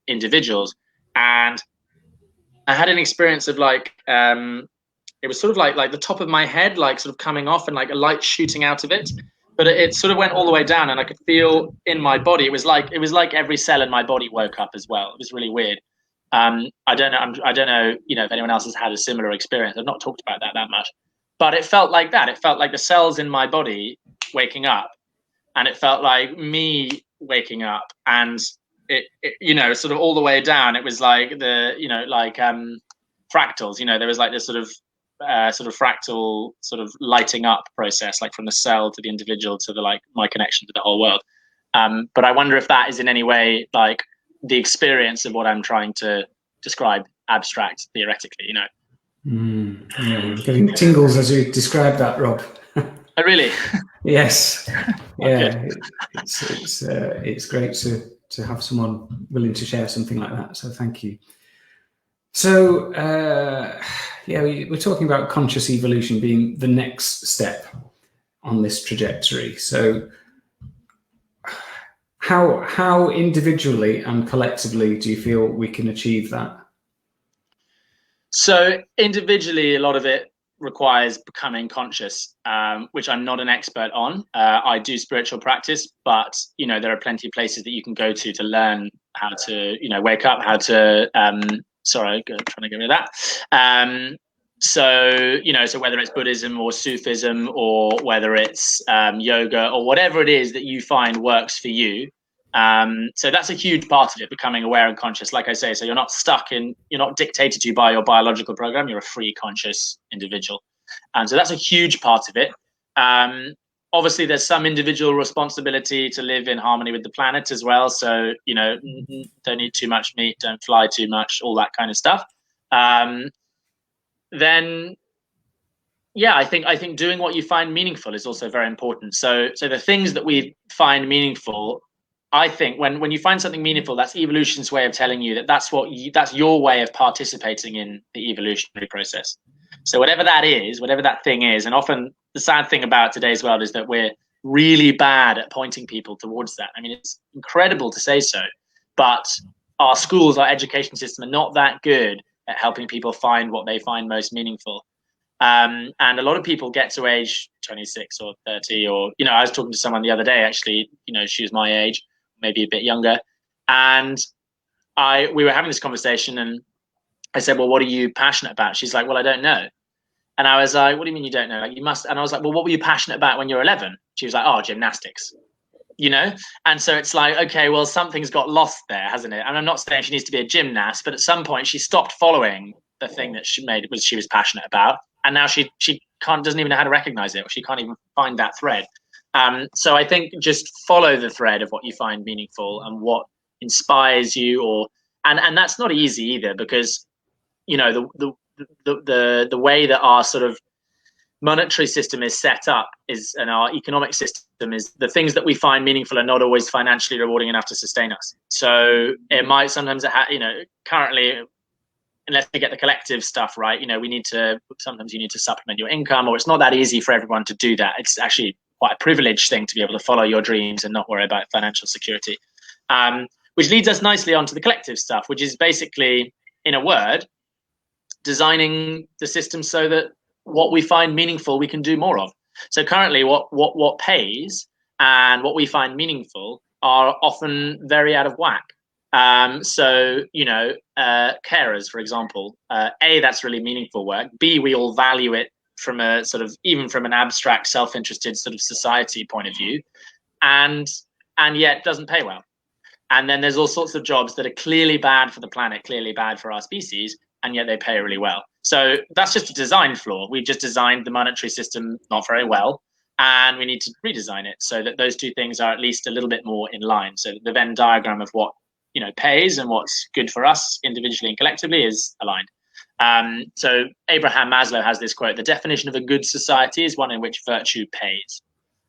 individuals, and I had an experience of like, it was sort of like the top of my head, like sort of coming off and like a light shooting out of it. But it sort of went all the way down, and I could feel in my body. It was like every cell in my body woke up as well. It was really weird. I don't know, if anyone else has had a similar experience. I've not talked about that much, but it felt like that. It felt like the cells in my body waking up, and it felt like me waking up, and it sort of all the way down. It was like fractals. There was like this sort of fractal sort of lighting up process, like from the cell to the individual to the like my connection to the whole world. But I wonder if that is in any way like the experience of what I'm trying to describe abstract theoretically, Yeah, I'm getting tingles as you describe that, Rob. Oh, really? Yes. Yeah, it's great to have someone willing to share something like that. So thank you. So, we're talking about conscious evolution being the next step on this trajectory. So, how individually and collectively do you feel we can achieve that? So, individually, a lot of it requires becoming conscious, which I'm not an expert on. I do spiritual practice, but there are plenty of places that you can go to learn how to wake up, how to sorry, trying to get rid of that. So whether it's Buddhism or Sufism, or whether it's yoga or whatever it is that you find works for you. So that's a huge part of it, becoming aware and conscious, like I say. So you're not you're not dictated to by your biological program. You're a free, conscious individual. And so that's a huge part of it. Obviously, there's some individual responsibility to live in harmony with the planet as well. So, don't eat too much meat, don't fly too much, all that kind of stuff. Then, yeah, I think doing what you find meaningful is also very important. So the things that we find meaningful, I think when you find something meaningful, that's evolution's way of telling you that's your way of participating in the evolutionary process. So whatever that is, whatever that thing is, and often the sad thing about today's world is that we're really bad at pointing people towards that. I mean, it's incredible to say so, but our schools, our education system are not that good at helping people find what they find most meaningful. And a lot of people get to age 26 or 30, or, I was talking to someone the other day, actually, she was my age, maybe a bit younger. And we were having this conversation, and I said, well, what are you passionate about? She's like, well, I don't know. And I was like, what do you mean you don't know? Like, you must. And I was like, well, what were you passionate about when you were 11? She was like, oh, gymnastics, And so it's like, okay, well, something's got lost there, hasn't it? And I'm not saying she needs to be a gymnast, but at some point she stopped following the thing that she was passionate about. And now she doesn't even know how to recognize it, or she can't even find that thread. So I think just follow the thread of what you find meaningful and what inspires you, and that's not easy either, because the way that our sort of monetary system is set up and our economic system is, the things that we find meaningful are not always financially rewarding enough to sustain us. So it might sometimes, currently, unless you get the collective stuff right, sometimes you need to supplement your income, or it's not that easy for everyone to do that. It's actually quite a privileged thing to be able to follow your dreams and not worry about financial security. Which leads us nicely onto the collective stuff, which is basically, in a word, designing the system so that what we find meaningful we can do more of. So currently what pays and what we find meaningful are often very out of whack. So carers, for example, A, that's really meaningful work. B, we all value it from a sort of, even from an abstract, self-interested sort of society point of view, and yet doesn't pay well. And then there's all sorts of jobs that are clearly bad for the planet, clearly bad for our species, and yet they pay really well. So that's just a design flaw. We've just designed the monetary system not very well, and we need to redesign it so that those two things are at least a little bit more in line. So the Venn diagram of what pays and what's good for us individually and collectively is aligned. So Abraham Maslow has this quote: "The definition of a good society is one in which virtue pays."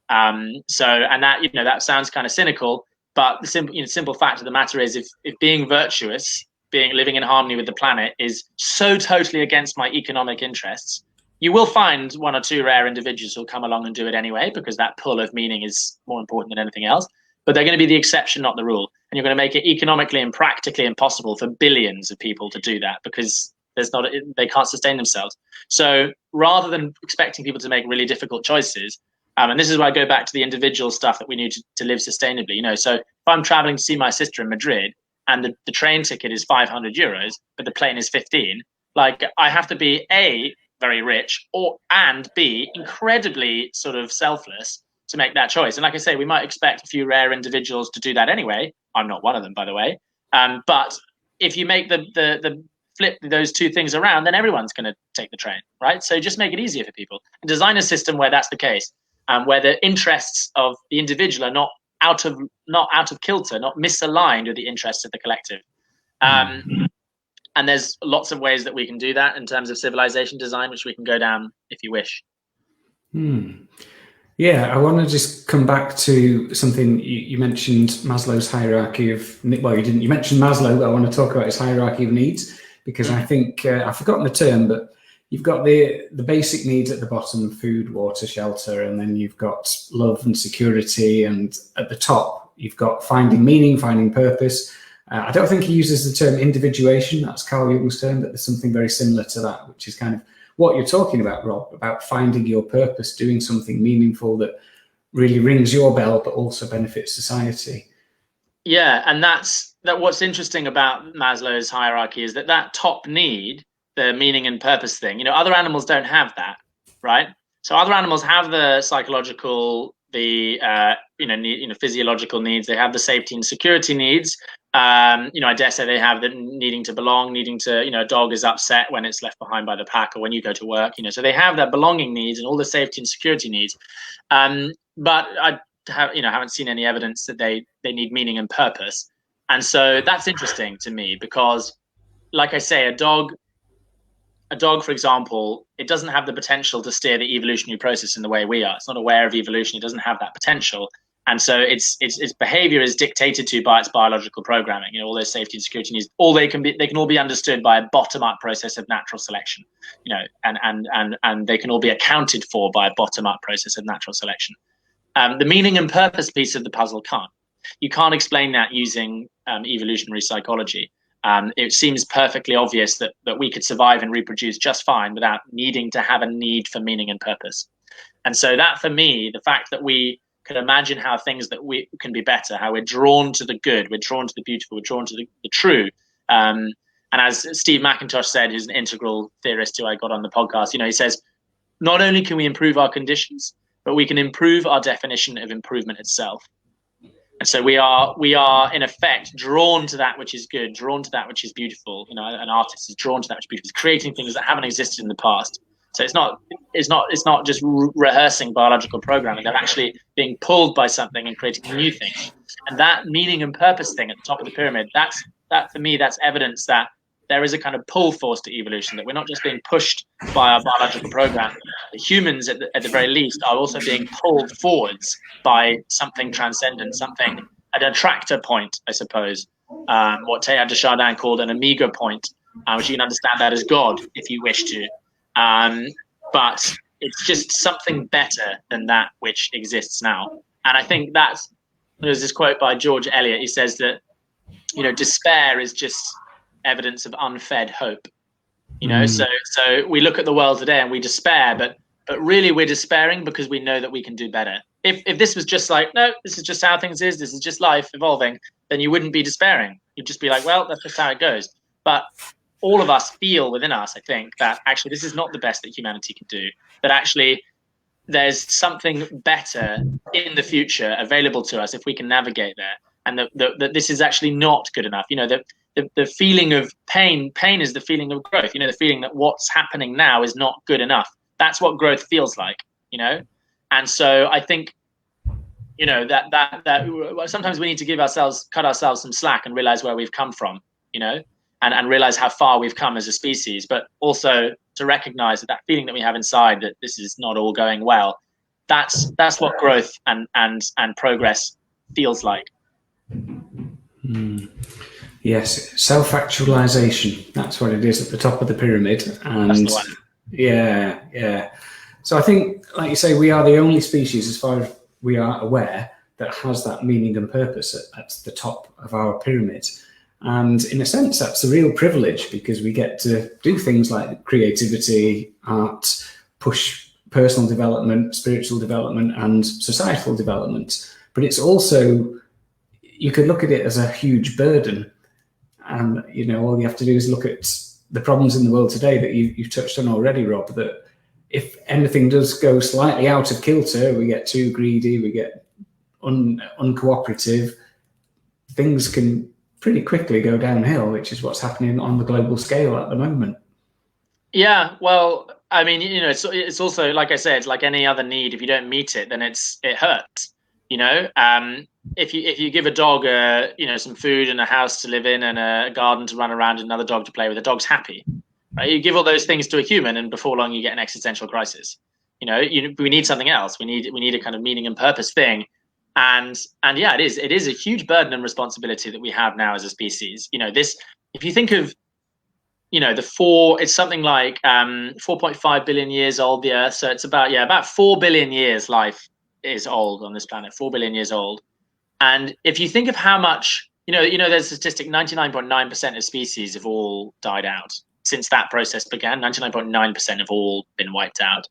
And that sounds kind of cynical, but the simple fact of the matter is, if being virtuous, living in harmony with the planet, is so totally against my economic interests, you will find one or two rare individuals who'll come along and do it anyway, because that pull of meaning is more important than anything else. But they're going to be the exception, not the rule. And you're going to make it economically and practically impossible for billions of people to do that, because they can't sustain themselves. So rather than expecting people to make really difficult choices, and this is where I go back to the individual stuff that we need to live sustainably. So if I'm traveling to see my sister in Madrid and the train ticket is 500 euros, but the plane is 15, like, I have to be A, very rich, and B, incredibly sort of selfless to make that choice. And like I say, we might expect a few rare individuals to do that anyway. I'm not one of them, by the way. But if you make the flip those two things around, then everyone's going to take the train, right? So just make it easier for people and design a system where that's the case, where the interests of the individual are not out of kilter, not misaligned with the interests of the collective. And there's lots of ways that we can do that in terms of civilization design, which we can go down if you wish. Yeah, I want to just come back to something you mentioned, Maslow's hierarchy of, well, you mentioned Maslow, but I want to talk about his hierarchy of needs, because I think, I've forgotten the term, but you've got the basic needs at the bottom: food, water, shelter, and then you've got love and security, and at the top, you've got finding meaning, finding purpose. I don't think he uses the term individuation, that's Carl Jung's term, but there's something very similar to that, which is kind of what you're talking about, Rob, about finding your purpose, doing something meaningful that really rings your bell, but also benefits society. Yeah, and that's what's interesting about Maslow's hierarchy is that top need, the meaning and purpose thing, other animals don't have that, right? So other animals have the psychological, the physiological needs, they have the safety and security needs. I dare say they have the needing to belong, needing to, a dog is upset when it's left behind by the pack, or when you go to work, so they have that belonging needs and all the safety and security needs. But I haven't seen any evidence that they need meaning and purpose. And so that's interesting to me, because, like I say, a dog, for example, it doesn't have the potential to steer the evolutionary process in the way we are. It's not aware of evolution. It doesn't have that potential. And so its behavior is dictated to by its biological programming. All those safety and security needs, they can all be understood by a bottom-up process of natural selection. And they can all be accounted for by a bottom-up process of natural selection. The meaning and purpose piece of the puzzle can't. You can't explain that using evolutionary psychology. It seems perfectly obvious that we could survive and reproduce just fine without needing to have a need for meaning and purpose. And so that, for me, the fact that we can imagine how things that we can be better, how we're drawn to the good, we're drawn to the beautiful, we're drawn to the true. And as Steve McIntosh said, who's an integral theorist who I got on the podcast, he says, not only can we improve our conditions, but we can improve our definition of improvement itself. And so we are in effect drawn to that which is good, drawn to that which is beautiful. An artist is drawn to that which is beautiful, creating things that haven't existed in the past. So it's not just rehearsing biological programming. They're actually being pulled by something and creating new things. And that meaning and purpose thing at the top of the pyramid, that for me, that's evidence that there is a kind of pull force to evolution, that we're not just being pushed by our biological program. The humans, at the very least, are also being pulled forwards by something transcendent, something, an attractor point, I suppose, what Teilhard de Chardin called an amiga point, which you can understand that as God, if you wish to. But it's just something better than that which exists now. And I think there's this quote by George Eliot. He says that, despair is just evidence of unfed hope. So we look at the world today and we despair, but really we're despairing because we know that we can do better. If this was just like, no, this is just how things is, this is just life evolving, then you wouldn't be despairing. You'd just be like, well, that's just how it goes. But all of us feel within us, I think, that actually this is not the best that humanity can do, that actually there's something better in the future available to us if we can navigate there, and that this is actually not good enough. the feeling of pain is the feeling of growth. The feeling that what's happening now is not good enough. That's what growth feels like, and so I think that sometimes we need to cut ourselves some slack and realize where we've come from, and realize how far we've come as a species, but also to recognize that feeling that we have inside, that this is not all going well, that's what growth and progress feels like. Yes, self-actualization. That's what it is at the top of the pyramid. And yeah. So I think, like you say, we are the only species, as far as we are aware, that has that meaning and purpose at the top of our pyramid. And in a sense, that's a real privilege, because we get to do things like creativity, art, push personal development, spiritual development, and societal development. But it's also, you could look at it as a huge burden. And, all you have to do is look at the problems in the world today that you've touched on already, Rob, that if anything does go slightly out of kilter, we get too greedy, we get uncooperative, things can pretty quickly go downhill, which is what's happening on the global scale at the moment. Yeah, well, I mean, it's also, like I said, it's like any other need. If you don't meet it, then it hurts. If you give a dog some food and a house to live in and a garden to run around and another dog to play with, the dog's happy. Right? You give all those things to a human, and before long you get an existential crisis. We need something else. We need a kind of meaning and purpose thing. And yeah, it is a huge burden and responsibility that we have now as a species. If you think of it's something like 4.5 billion years old, the Earth. So it's about 4 billion years life is old on this planet, 4 billion years old. And if you think of how much, there's a statistic, 99.9% of species have all died out since that process began. 99.9% have all been wiped out.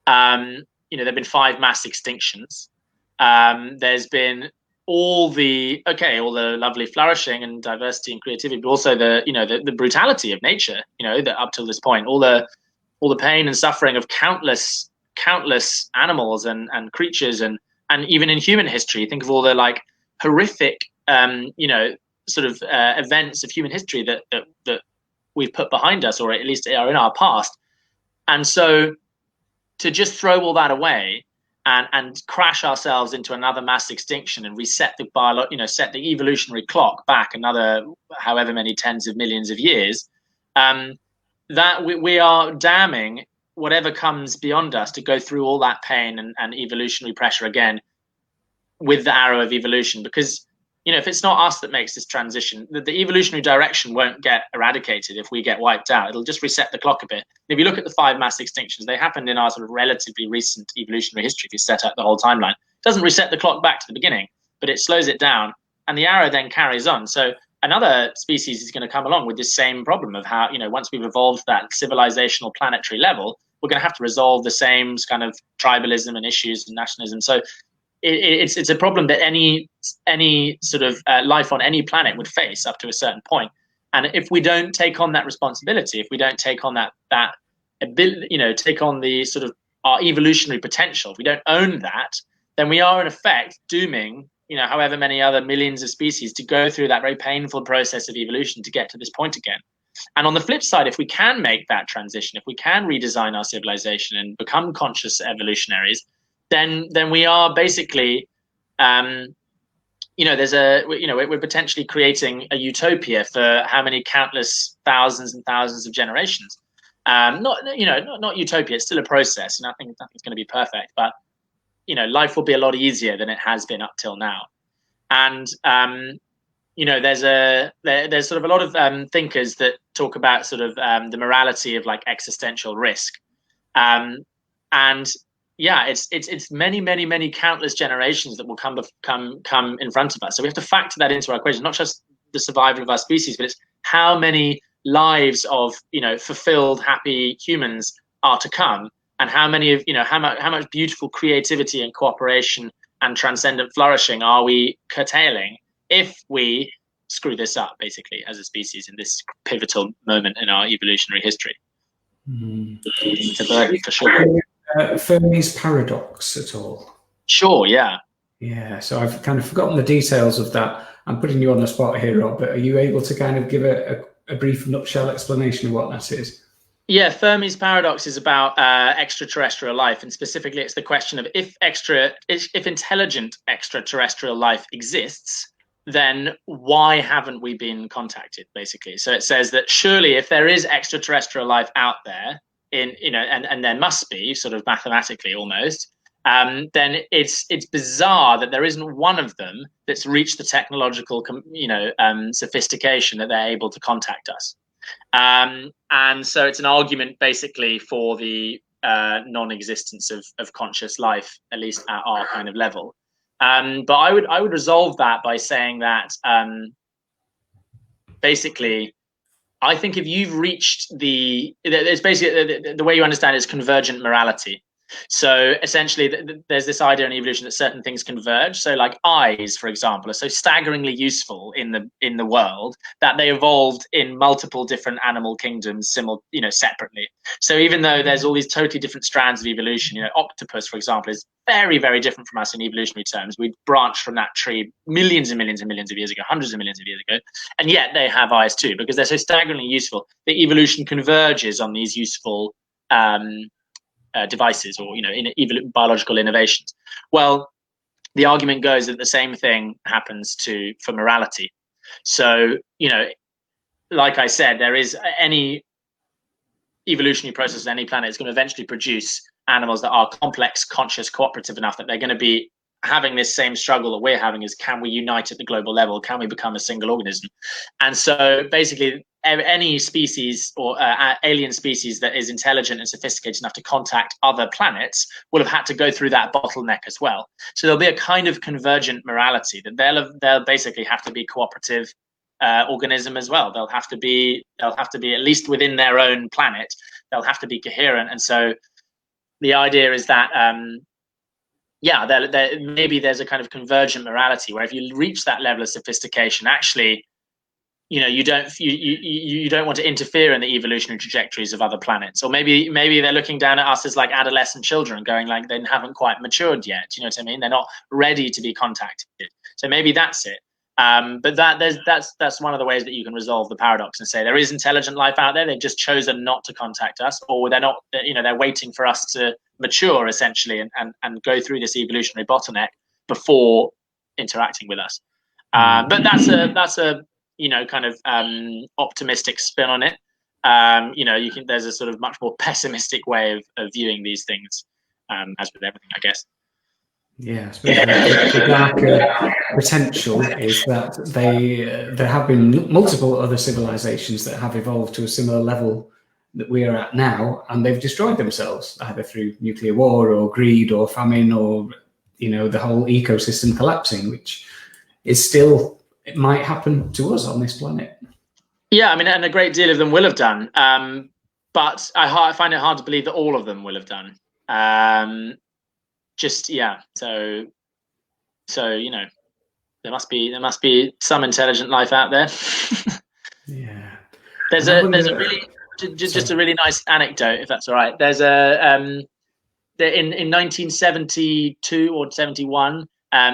There have been 5 mass extinctions. There's been all the lovely flourishing and diversity and creativity, but also the brutality of nature, that up till this point, all the pain and suffering of countless animals and creatures, and even in human history, think of all the horrific events of human history that we've put behind us, or at least are in our past. And so to just throw all that away and crash ourselves into another mass extinction and reset set the evolutionary clock back another however many tens of millions of years, that we are damning whatever comes beyond us to go through all that pain and evolutionary pressure again with the arrow of evolution. Because if it's not us that makes this transition, the evolutionary direction won't get eradicated if we get wiped out. It'll just reset the clock a bit. And if you look at the 5 mass extinctions, they happened in our sort of relatively recent evolutionary history. If you set up the whole timeline, it doesn't reset the clock back to the beginning, but it slows it down, and the arrow then carries on. So another species is going to come along with this same problem of how, once we've evolved that civilizational planetary level, we're going to have to resolve the same kind of tribalism and issues and nationalism. So it's a problem that any sort of life on any planet would face up to a certain point. And if we don't take on that responsibility, if we don't take on that ability, take on the sort of our evolutionary potential, if we don't own that, then we are in effect dooming, however many other millions of species to go through that very painful process of evolution to get to this point again. And on the flip side, if we can make that transition, if we can redesign our civilization and become conscious evolutionaries, then we are basically, we're potentially creating a utopia for how many countless thousands and thousands of generations. Not utopia. It's still a process. Nothing's going to be perfect, but life will be a lot easier than it has been up till now. And there's sort of a lot of thinkers that talk about sort of the morality of existential risk, and yeah, it's many countless generations that will come in front of us. So we have to factor that into our equation, not just the survival of our species, but it's how many lives of fulfilled, happy humans are to come, and how many of how much beautiful creativity and cooperation and transcendent flourishing are we curtailing if we screw this up, basically, as a species in this pivotal moment in our evolutionary history. For sure. Fermi's paradox at all? Sure, yeah. Yeah, so I've kind of forgotten the details of that, I'm putting you on the spot here, Rob, but are you able to kind of give a brief nutshell explanation of what that is? Yeah, Fermi's paradox is about extraterrestrial life, and specifically, it's the question of if intelligent extraterrestrial life exists, then why haven't we been contacted? Basically, so it says that surely, if there is extraterrestrial life out there, and there must be, sort of mathematically almost, then it's bizarre that there isn't one of them that's reached the technological, sophistication that they're able to contact us. And so it's an argument basically for the non-existence of conscious life, at least at our kind of level. But I would resolve that by saying that basically, I think if you've reached it's basically the way you understand it is convergent morality. So essentially, there's this idea in evolution that certain things converge. So, like eyes, for example, are so staggeringly useful in the world that they evolved in multiple different animal kingdoms, separately. So even though there's all these totally different strands of evolution, octopus, for example, is very, very different from us in evolutionary terms. We branched from that tree millions and millions and millions of years ago, hundreds of millions of years ago, and yet they have eyes too because they're so staggeringly useful. The evolution converges on these useful devices or biological innovations. Well, the argument goes that the same thing happens for morality. So like I said, there is any evolutionary process on any planet is going to eventually produce animals that are complex, conscious, cooperative enough that they're going to be having this same struggle that we're having is, can we unite at the global level? Can we become a single organism? And so basically any species or alien species that is intelligent and sophisticated enough to contact other planets will have had to go through that bottleneck as well. So there'll be a kind of convergent morality that they'll basically have to be cooperative organism as well. They'll have to be at least within their own planet. They'll have to be coherent. And so the idea is that maybe there's a kind of convergent morality where if you reach that level of sophistication, actually, you don't want to interfere in the evolutionary trajectories of other planets. Or maybe they're looking down at us as like adolescent children, going like they haven't quite matured yet. You know what I mean? They're not ready to be contacted. So maybe that's it. But that's one of the ways that you can resolve the paradox and say there is intelligent life out there. They've just chosen not to contact us, or they're not. They're waiting for us to mature essentially and go through this evolutionary bottleneck before interacting with us. But that's a kind of optimistic spin on it. There's a sort of much more pessimistic way of viewing these things, as with everything, I guess. Yeah, I suppose the darker potential is that there have been multiple other civilizations that have evolved to a similar level that we are at now, and they've destroyed themselves either through nuclear war or greed or famine or the whole ecosystem collapsing, which is still, it might happen to us on this planet. Yeah, I mean, and a great deal of them will have done, but I find it hard to believe that all of them will have done. So there must be some intelligent life out there. Yeah, there's a really nice anecdote, if that's all right. There's in 1972 or 71,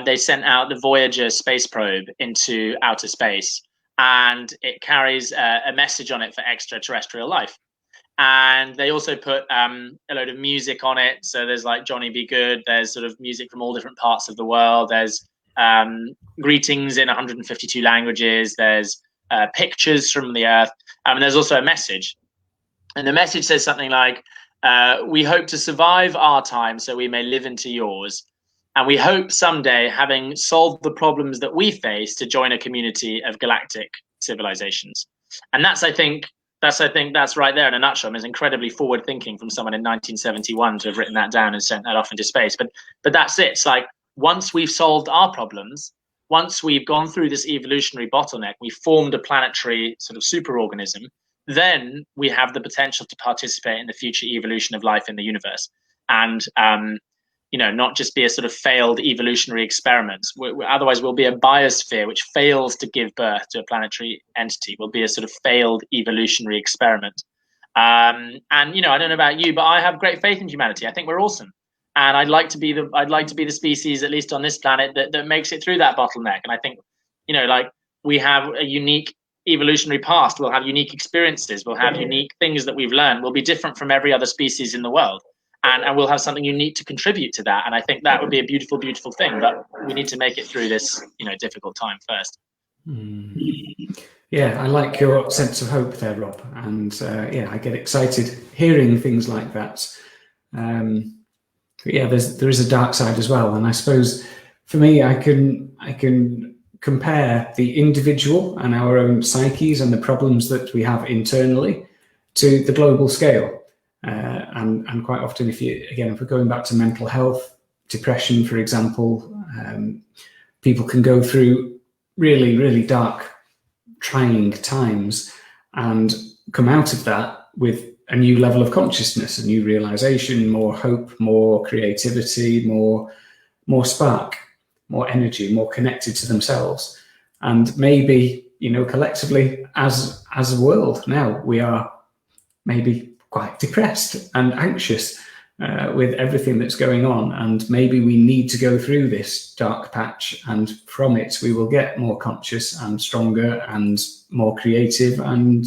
they sent out the Voyager space probe into outer space, and it carries a message on it for extraterrestrial life. And they also put a load of music on it. So there's like Johnny Be Good. There's sort of music from all different parts of the world. There's greetings in 152 languages. There's pictures from the Earth. And there's also a message. And the message says something like, we hope to survive our time so we may live into yours. And we hope someday, having solved the problems that we face, to join a community of galactic civilizations. And I think that's right there in a nutshell. I mean, it's incredibly forward thinking from someone in 1971 to have written that down and sent that off into space. But that's it. It's like, once we've solved our problems, once we've gone through this evolutionary bottleneck, we formed a planetary sort of superorganism, then we have the potential to participate in the future evolution of life in the universe. And not just be a sort of failed evolutionary experiment. Otherwise, we'll be a biosphere which fails to give birth to a planetary entity. We'll be a sort of failed evolutionary experiment. And I don't know about you, but I have great faith in humanity. I think we're awesome, and I'd like to be the species, at least on this planet, that makes it through that bottleneck. And I think like we have a unique evolutionary past. We'll have unique experiences. We'll have unique things that we've learned. We'll be different from every other species in the world. And we'll have something unique to contribute to that. And I think that would be a beautiful, beautiful thing. But we need to make it through this, difficult time first. Yeah, I like your sense of hope there, Rob. And I get excited hearing things like that. But yeah, there is a dark side as well. And I suppose for me, I can compare the individual and our own psyches and the problems that we have internally to the global scale. And quite often, if we're going back to mental health, depression, for example, people can go through really, really dark, trying times and come out of that with a new level of consciousness, a new realization, more hope, more creativity, more spark, more energy, more connected to themselves. And maybe, collectively as a world now, we are maybe quite depressed and anxious with everything that's going on. And maybe we need to go through this dark patch, and from it, we will get more conscious and stronger and more creative and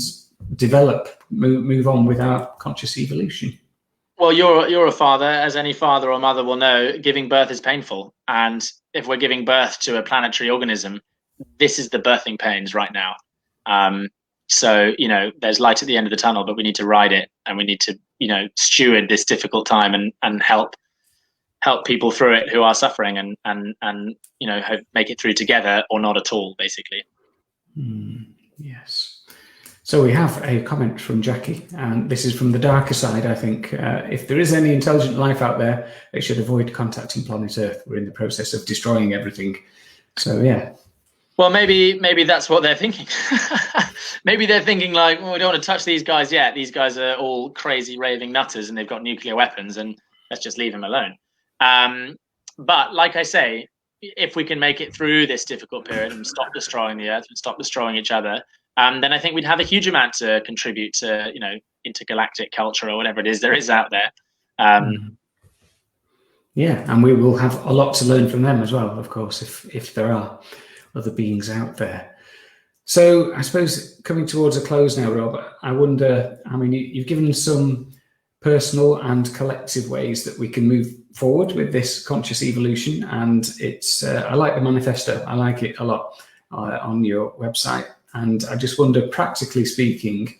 move on with our conscious evolution. Well, you're a father, as any father or mother will know. Giving birth is painful, and if we're giving birth to a planetary organism, this is the birthing pains right now. So there's light at the end of the tunnel, but we need to ride it, and we need to steward this difficult time and help people through it who are suffering, and make it through together or not at all, basically. Yes. So we have a comment from Jackie, and this is from the darker side. I think if there is any intelligent life out there, they should avoid contacting planet Earth. We're in the process of destroying everything. So yeah. Well, maybe that's what they're thinking. Maybe they're thinking like, well, we don't want to touch these guys yet. These guys are all crazy raving nutters, and they've got nuclear weapons, and let's just leave them alone. But like I say, if we can make it through this difficult period and stop destroying the Earth and stop destroying each other, then I think we'd have a huge amount to contribute to, intergalactic culture or whatever it is there is out there. Yeah, and we will have a lot to learn from them as well, of course, if there are other beings out there. So I suppose coming towards a close now, Rob, I wonder, you've given some personal and collective ways that we can move forward with this conscious evolution, and it's I like the manifesto. I like it a lot on your website. And I just wonder, practically speaking,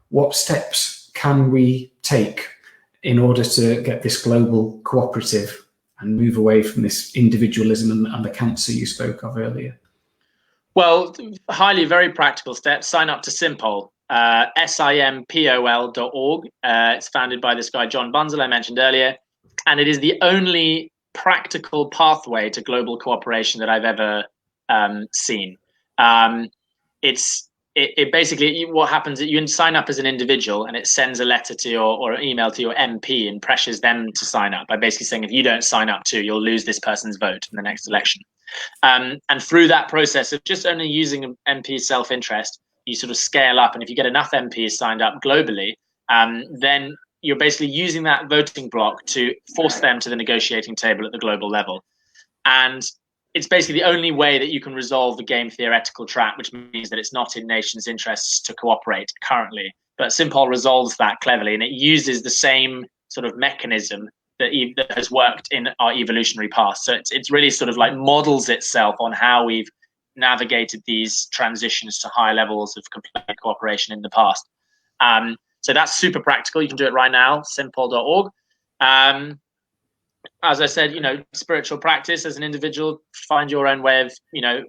what steps can we take in order to get this global cooperative and move away from this individualism and the cancer you spoke of earlier? Well, very practical steps. Sign up to Simpol, simpol.org. It's founded by this guy, John Bunzel, I mentioned earlier. And it is the only practical pathway to global cooperation that I've ever seen. It basically, what happens is you sign up as an individual, and it sends a letter to or an email to your MP and pressures them to sign up by basically saying, if you don't sign up too, you'll lose this person's vote in the next election. And through that process of just only using MP's self-interest, you sort of scale up. And if you get enough MPs signed up globally, then you're basically using that voting bloc to force them to the negotiating table at the global level. And it's basically the only way that you can resolve the game theoretical trap, which means that it's not in nations' interests to cooperate currently. But Simpol resolves that cleverly, and it uses the same sort of mechanism that has worked in our evolutionary past. So it's really sort of like models itself on how we've navigated these transitions to higher levels of complete cooperation in the past. So that's super practical. You can do it right now, simpol.org. As I said, spiritual practice as an individual, find your own way of,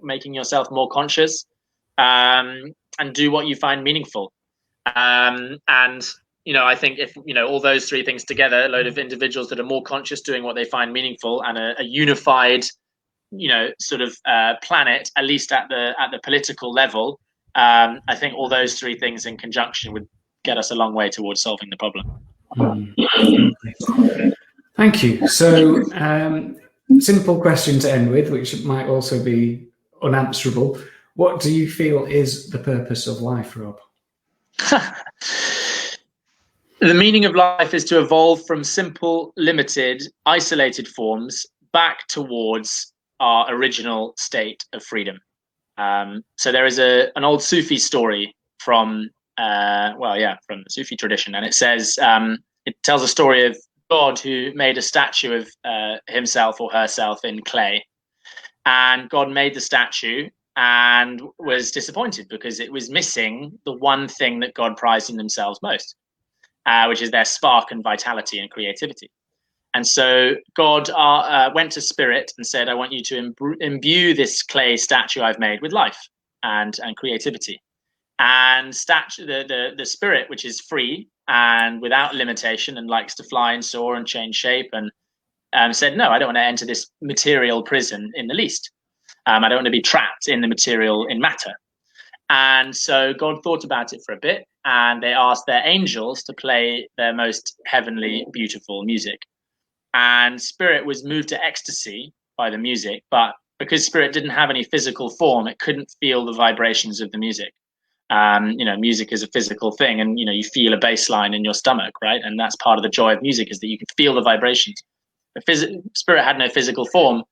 making yourself more conscious, and do what you find meaningful. And I think if, all those three things together, a load of individuals that are more conscious doing what they find meaningful, and a unified, sort of planet, at least at the political level, I think all those three things in conjunction would get us a long way towards solving the problem. Thank you. So, simple question to end with, which might also be unanswerable. What do you feel is the purpose of life, Rob? The meaning of life is to evolve from simple, limited, isolated forms back towards our original state of freedom. So there is an old Sufi story from from the Sufi tradition, and it says it tells a story of God who made a statue of himself or herself in clay, and God made the statue and was disappointed because it was missing the one thing that God prized in themselves most, which is their spark and vitality and creativity. And so God went to Spirit and said, I want you to imbue this clay statue I've made with life and creativity. And the Spirit, which is free and without limitation and likes to fly and soar and change shape, and said, no, I don't want to enter this material prison in the least. I don't want to be trapped in the material, in matter. And so God thought about it for a bit, and they asked their angels to play their most heavenly, beautiful music. And Spirit was moved to ecstasy by the music, but because Spirit didn't have any physical form, it couldn't feel the vibrations of the music. Music is a physical thing, and you feel a bass line in your stomach, right? And that's part of the joy of music, is that you can feel the vibrations. Spirit had no physical form,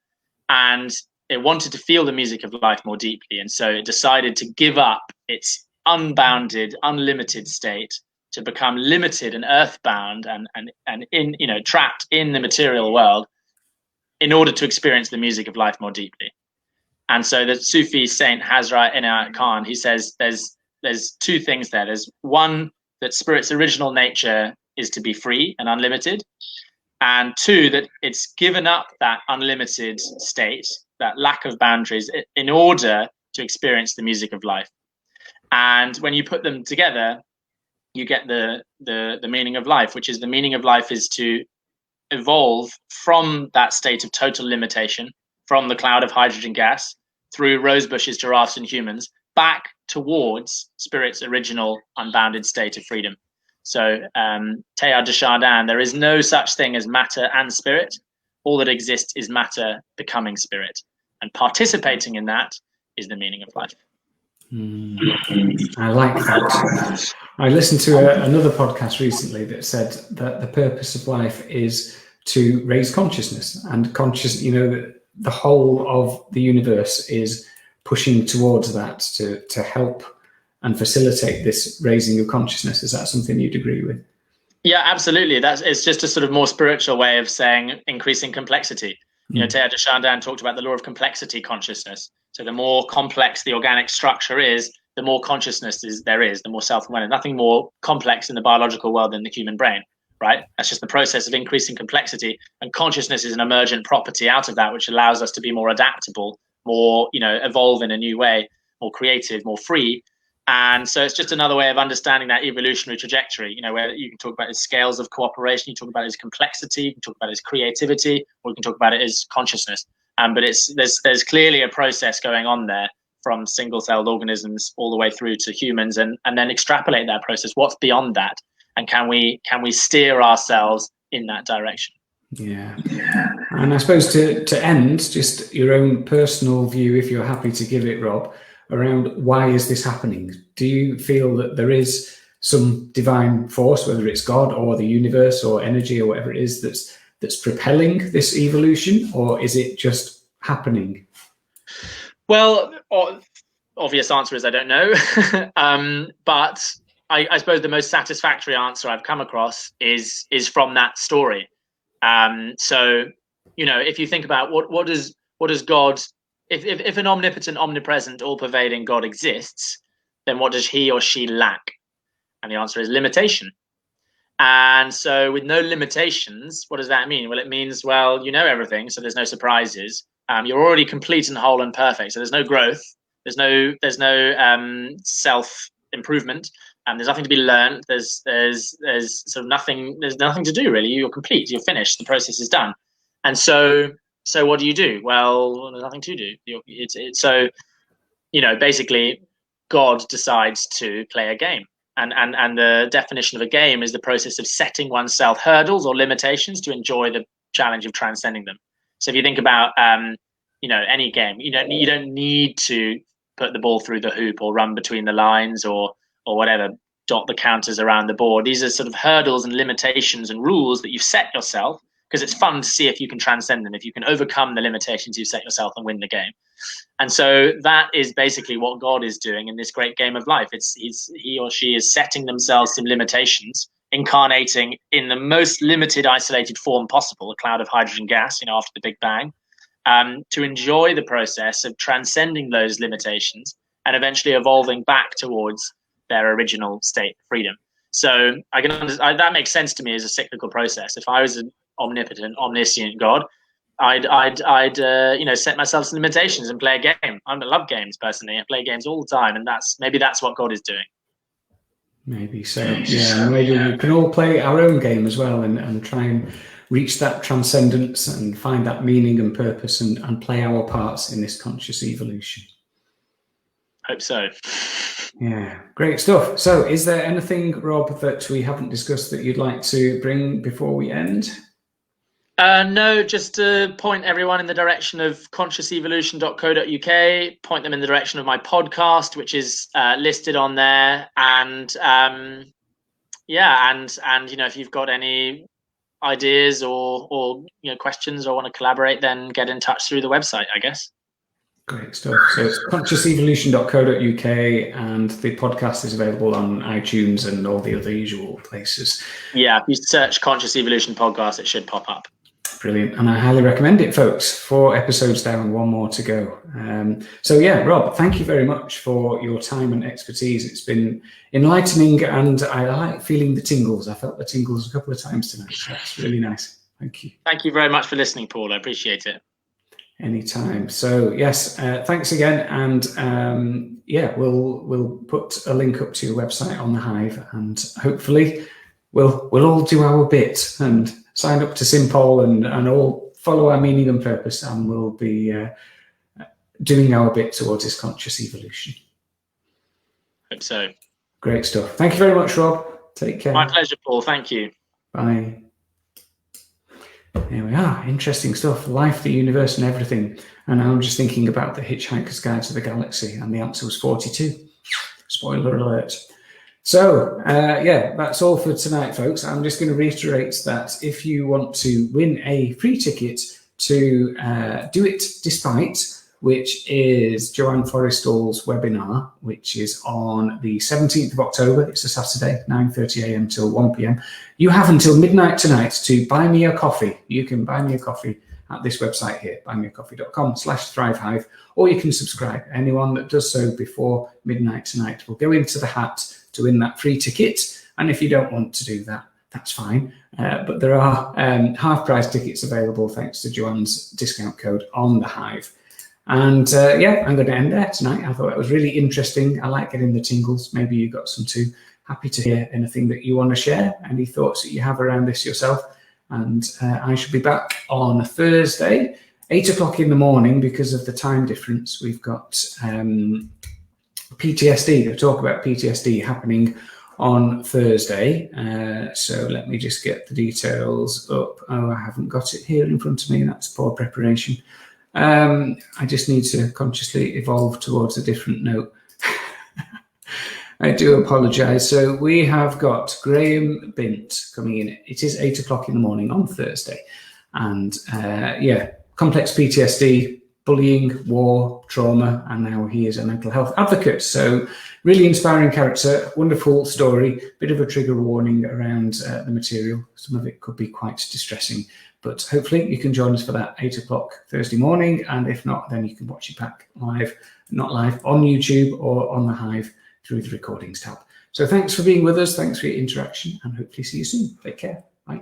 and it wanted to feel the music of life more deeply, and so it decided to give up its unbounded, unlimited state to become limited and earthbound and in trapped in the material world in order to experience the music of life more deeply. And so the Sufi saint Hazrat Inayat Khan, he says there's two things there. There's one, that Spirit's original nature is to be free and unlimited, and two, that it's given up that unlimited state, that lack of boundaries, in order to experience the music of life. And when you put them together, you get the meaning of life, which is the meaning of life is to evolve from that state of total limitation, from the cloud of hydrogen gas, through rose bushes, giraffes, and humans, back towards Spirit's original unbounded state of freedom. So Teilhard de Chardin, there is no such thing as matter and spirit. All that exists is matter becoming spirit. And participating in that is the meaning of life. I like that. I listened to another podcast recently that said that the purpose of life is to raise consciousness, and that the whole of the universe is pushing towards that to help and facilitate this raising of consciousness. Is that something you'd agree with? Yeah, absolutely. It's just a sort of more spiritual way of saying increasing complexity. Teilhard de Chardin talked about the law of complexity consciousness. So the more complex the organic structure is, the more consciousness there is, the more self-awareness. Nothing more complex in the biological world than the human brain, right? That's just the process of increasing complexity. And consciousness is an emergent property out of that, which allows us to be more adaptable, more, evolve in a new way, more creative, more free. And so it's just another way of understanding that evolutionary trajectory, where you can talk about its scales of cooperation, you talk about its complexity, you can talk about its creativity, or you can talk about it as consciousness. But there's clearly a process going on there, from single-celled organisms all the way through to humans, and then extrapolate that process. What's beyond that? And can we steer ourselves in that direction? Yeah. And I suppose to end, just your own personal view, if you're happy to give it, Rob, around why is this happening? Do you feel that there is some divine force, whether it's God or the universe or energy or whatever it is, that's propelling this evolution, or is it just happening? Well, obvious answer is I don't know. But I suppose the most satisfactory answer I've come across is from that story. So, if you think about what does God, if an omnipotent, omnipresent, all-pervading God exists, then what does he or she lack? And the answer is limitation. And so with no limitations, what does that mean? Well, it means, everything, so there's no surprises. You're already complete and whole and perfect, so there's no growth. There's no self-improvement. There's nothing to be learned. There's sort of nothing. There's nothing to do, really. You're complete. You're finished. The process is done. And so what do you do? Well, there's nothing to do. So basically, God decides to play a game. And the definition of a game is the process of setting oneself hurdles or limitations to enjoy the challenge of transcending them. So if you think about any game, you don't need to put the ball through the hoop or run between the lines or whatever, dot the counters around the board. These are sort of hurdles and limitations and rules that you've set yourself, because it's fun to see if you can transcend them, if you can overcome the limitations you set yourself and win the game. And so that is basically what God is doing in this great game of life. He or she is setting themselves some limitations, incarnating in the most limited, isolated form possible, a cloud of hydrogen gas, after the Big Bang, to enjoy the process of transcending those limitations and eventually evolving back towards their original state of freedom. So that makes sense to me as a cyclical process. If I was an omnipotent, omniscient God, I'd set myself some limitations and play a game. I love games personally. I play games all the time, and maybe that's what God is doing. Maybe so. Yeah, maybe we can all play our own game as well, and try and reach that transcendence and find that meaning and purpose, and play our parts in this conscious evolution. Hope so. Yeah, great stuff. So is there anything, Rob, that we haven't discussed that you'd like to bring before we end? No, just to point everyone in the direction of consciousevolution.co.uk, point them in the direction of my podcast, which is listed on there. And if you've got any ideas or questions or want to collaborate, then get in touch through the website, I guess. Great stuff. So it's consciousevolution.co.uk, and the podcast is available on iTunes and all the other usual places. Yeah, if you search Conscious Evolution Podcast, it should pop up. Brilliant. And I highly recommend it, folks. 4 episodes down, 1 more to go. So yeah, Rob, thank you very much for your time and expertise. It's been enlightening, and I like feeling the tingles. I felt the tingles a couple of times tonight. That's really nice. Thank you. Thank you very much for listening, Paul. I appreciate it. Anytime. So yes, thanks again. And we'll put a link up to your website on the Hive, and hopefully we'll all do our bit and sign up to Simpol and all follow our meaning and purpose, and we'll be doing our bit towards this conscious evolution. Hope so. Great stuff. Thank you very much, Rob. Take care. My pleasure, Paul. Thank you. Bye. There we are. Interesting stuff. Life, the universe, and everything. And I'm just thinking about the Hitchhiker's Guide to the Galaxy, and the answer was 42. Spoiler alert. So, that's all for tonight, folks. I'm just going to reiterate that if you want to win a free ticket to Do It Despite, which is Joanne Forrestal's webinar, which is on the 17th of October. It's a Saturday, 9:30 a.m. till 1 p.m. You have until midnight tonight to buy me a coffee. You can buy me a coffee at this website here, buymeacoffee.com/thrivehive, or you can subscribe. Anyone that does so before midnight tonight will go into the hat to win that free ticket. And if you don't want to do that, that's fine. But there are half-price tickets available thanks to Joanne's discount code on the Hive. And I'm going to end there tonight. I thought it was really interesting. I like getting the tingles. Maybe you got some too. Happy to hear anything that you want to share, any thoughts that you have around this yourself. And I shall be back on Thursday, 8 o'clock in the morning, because of the time difference. We've got PTSD, to talk about PTSD happening on Thursday. So let me just get the details up. Oh, I haven't got it here in front of me. That's poor preparation. I just need to consciously evolve towards a different note. I do apologise. So we have got Graham Bint coming in. It is 8 o'clock in the morning on Thursday. And complex PTSD, bullying, war, trauma, and now he is a mental health advocate. So really inspiring character, wonderful story, bit of a trigger warning around the material. Some of it could be quite distressing, but hopefully you can join us for that 8 o'clock Thursday morning. And if not, then you can watch it back not live, on YouTube or on the Hive through the recordings tab. So thanks for being with us. Thanks for your interaction, and hopefully see you soon. Take care. Bye.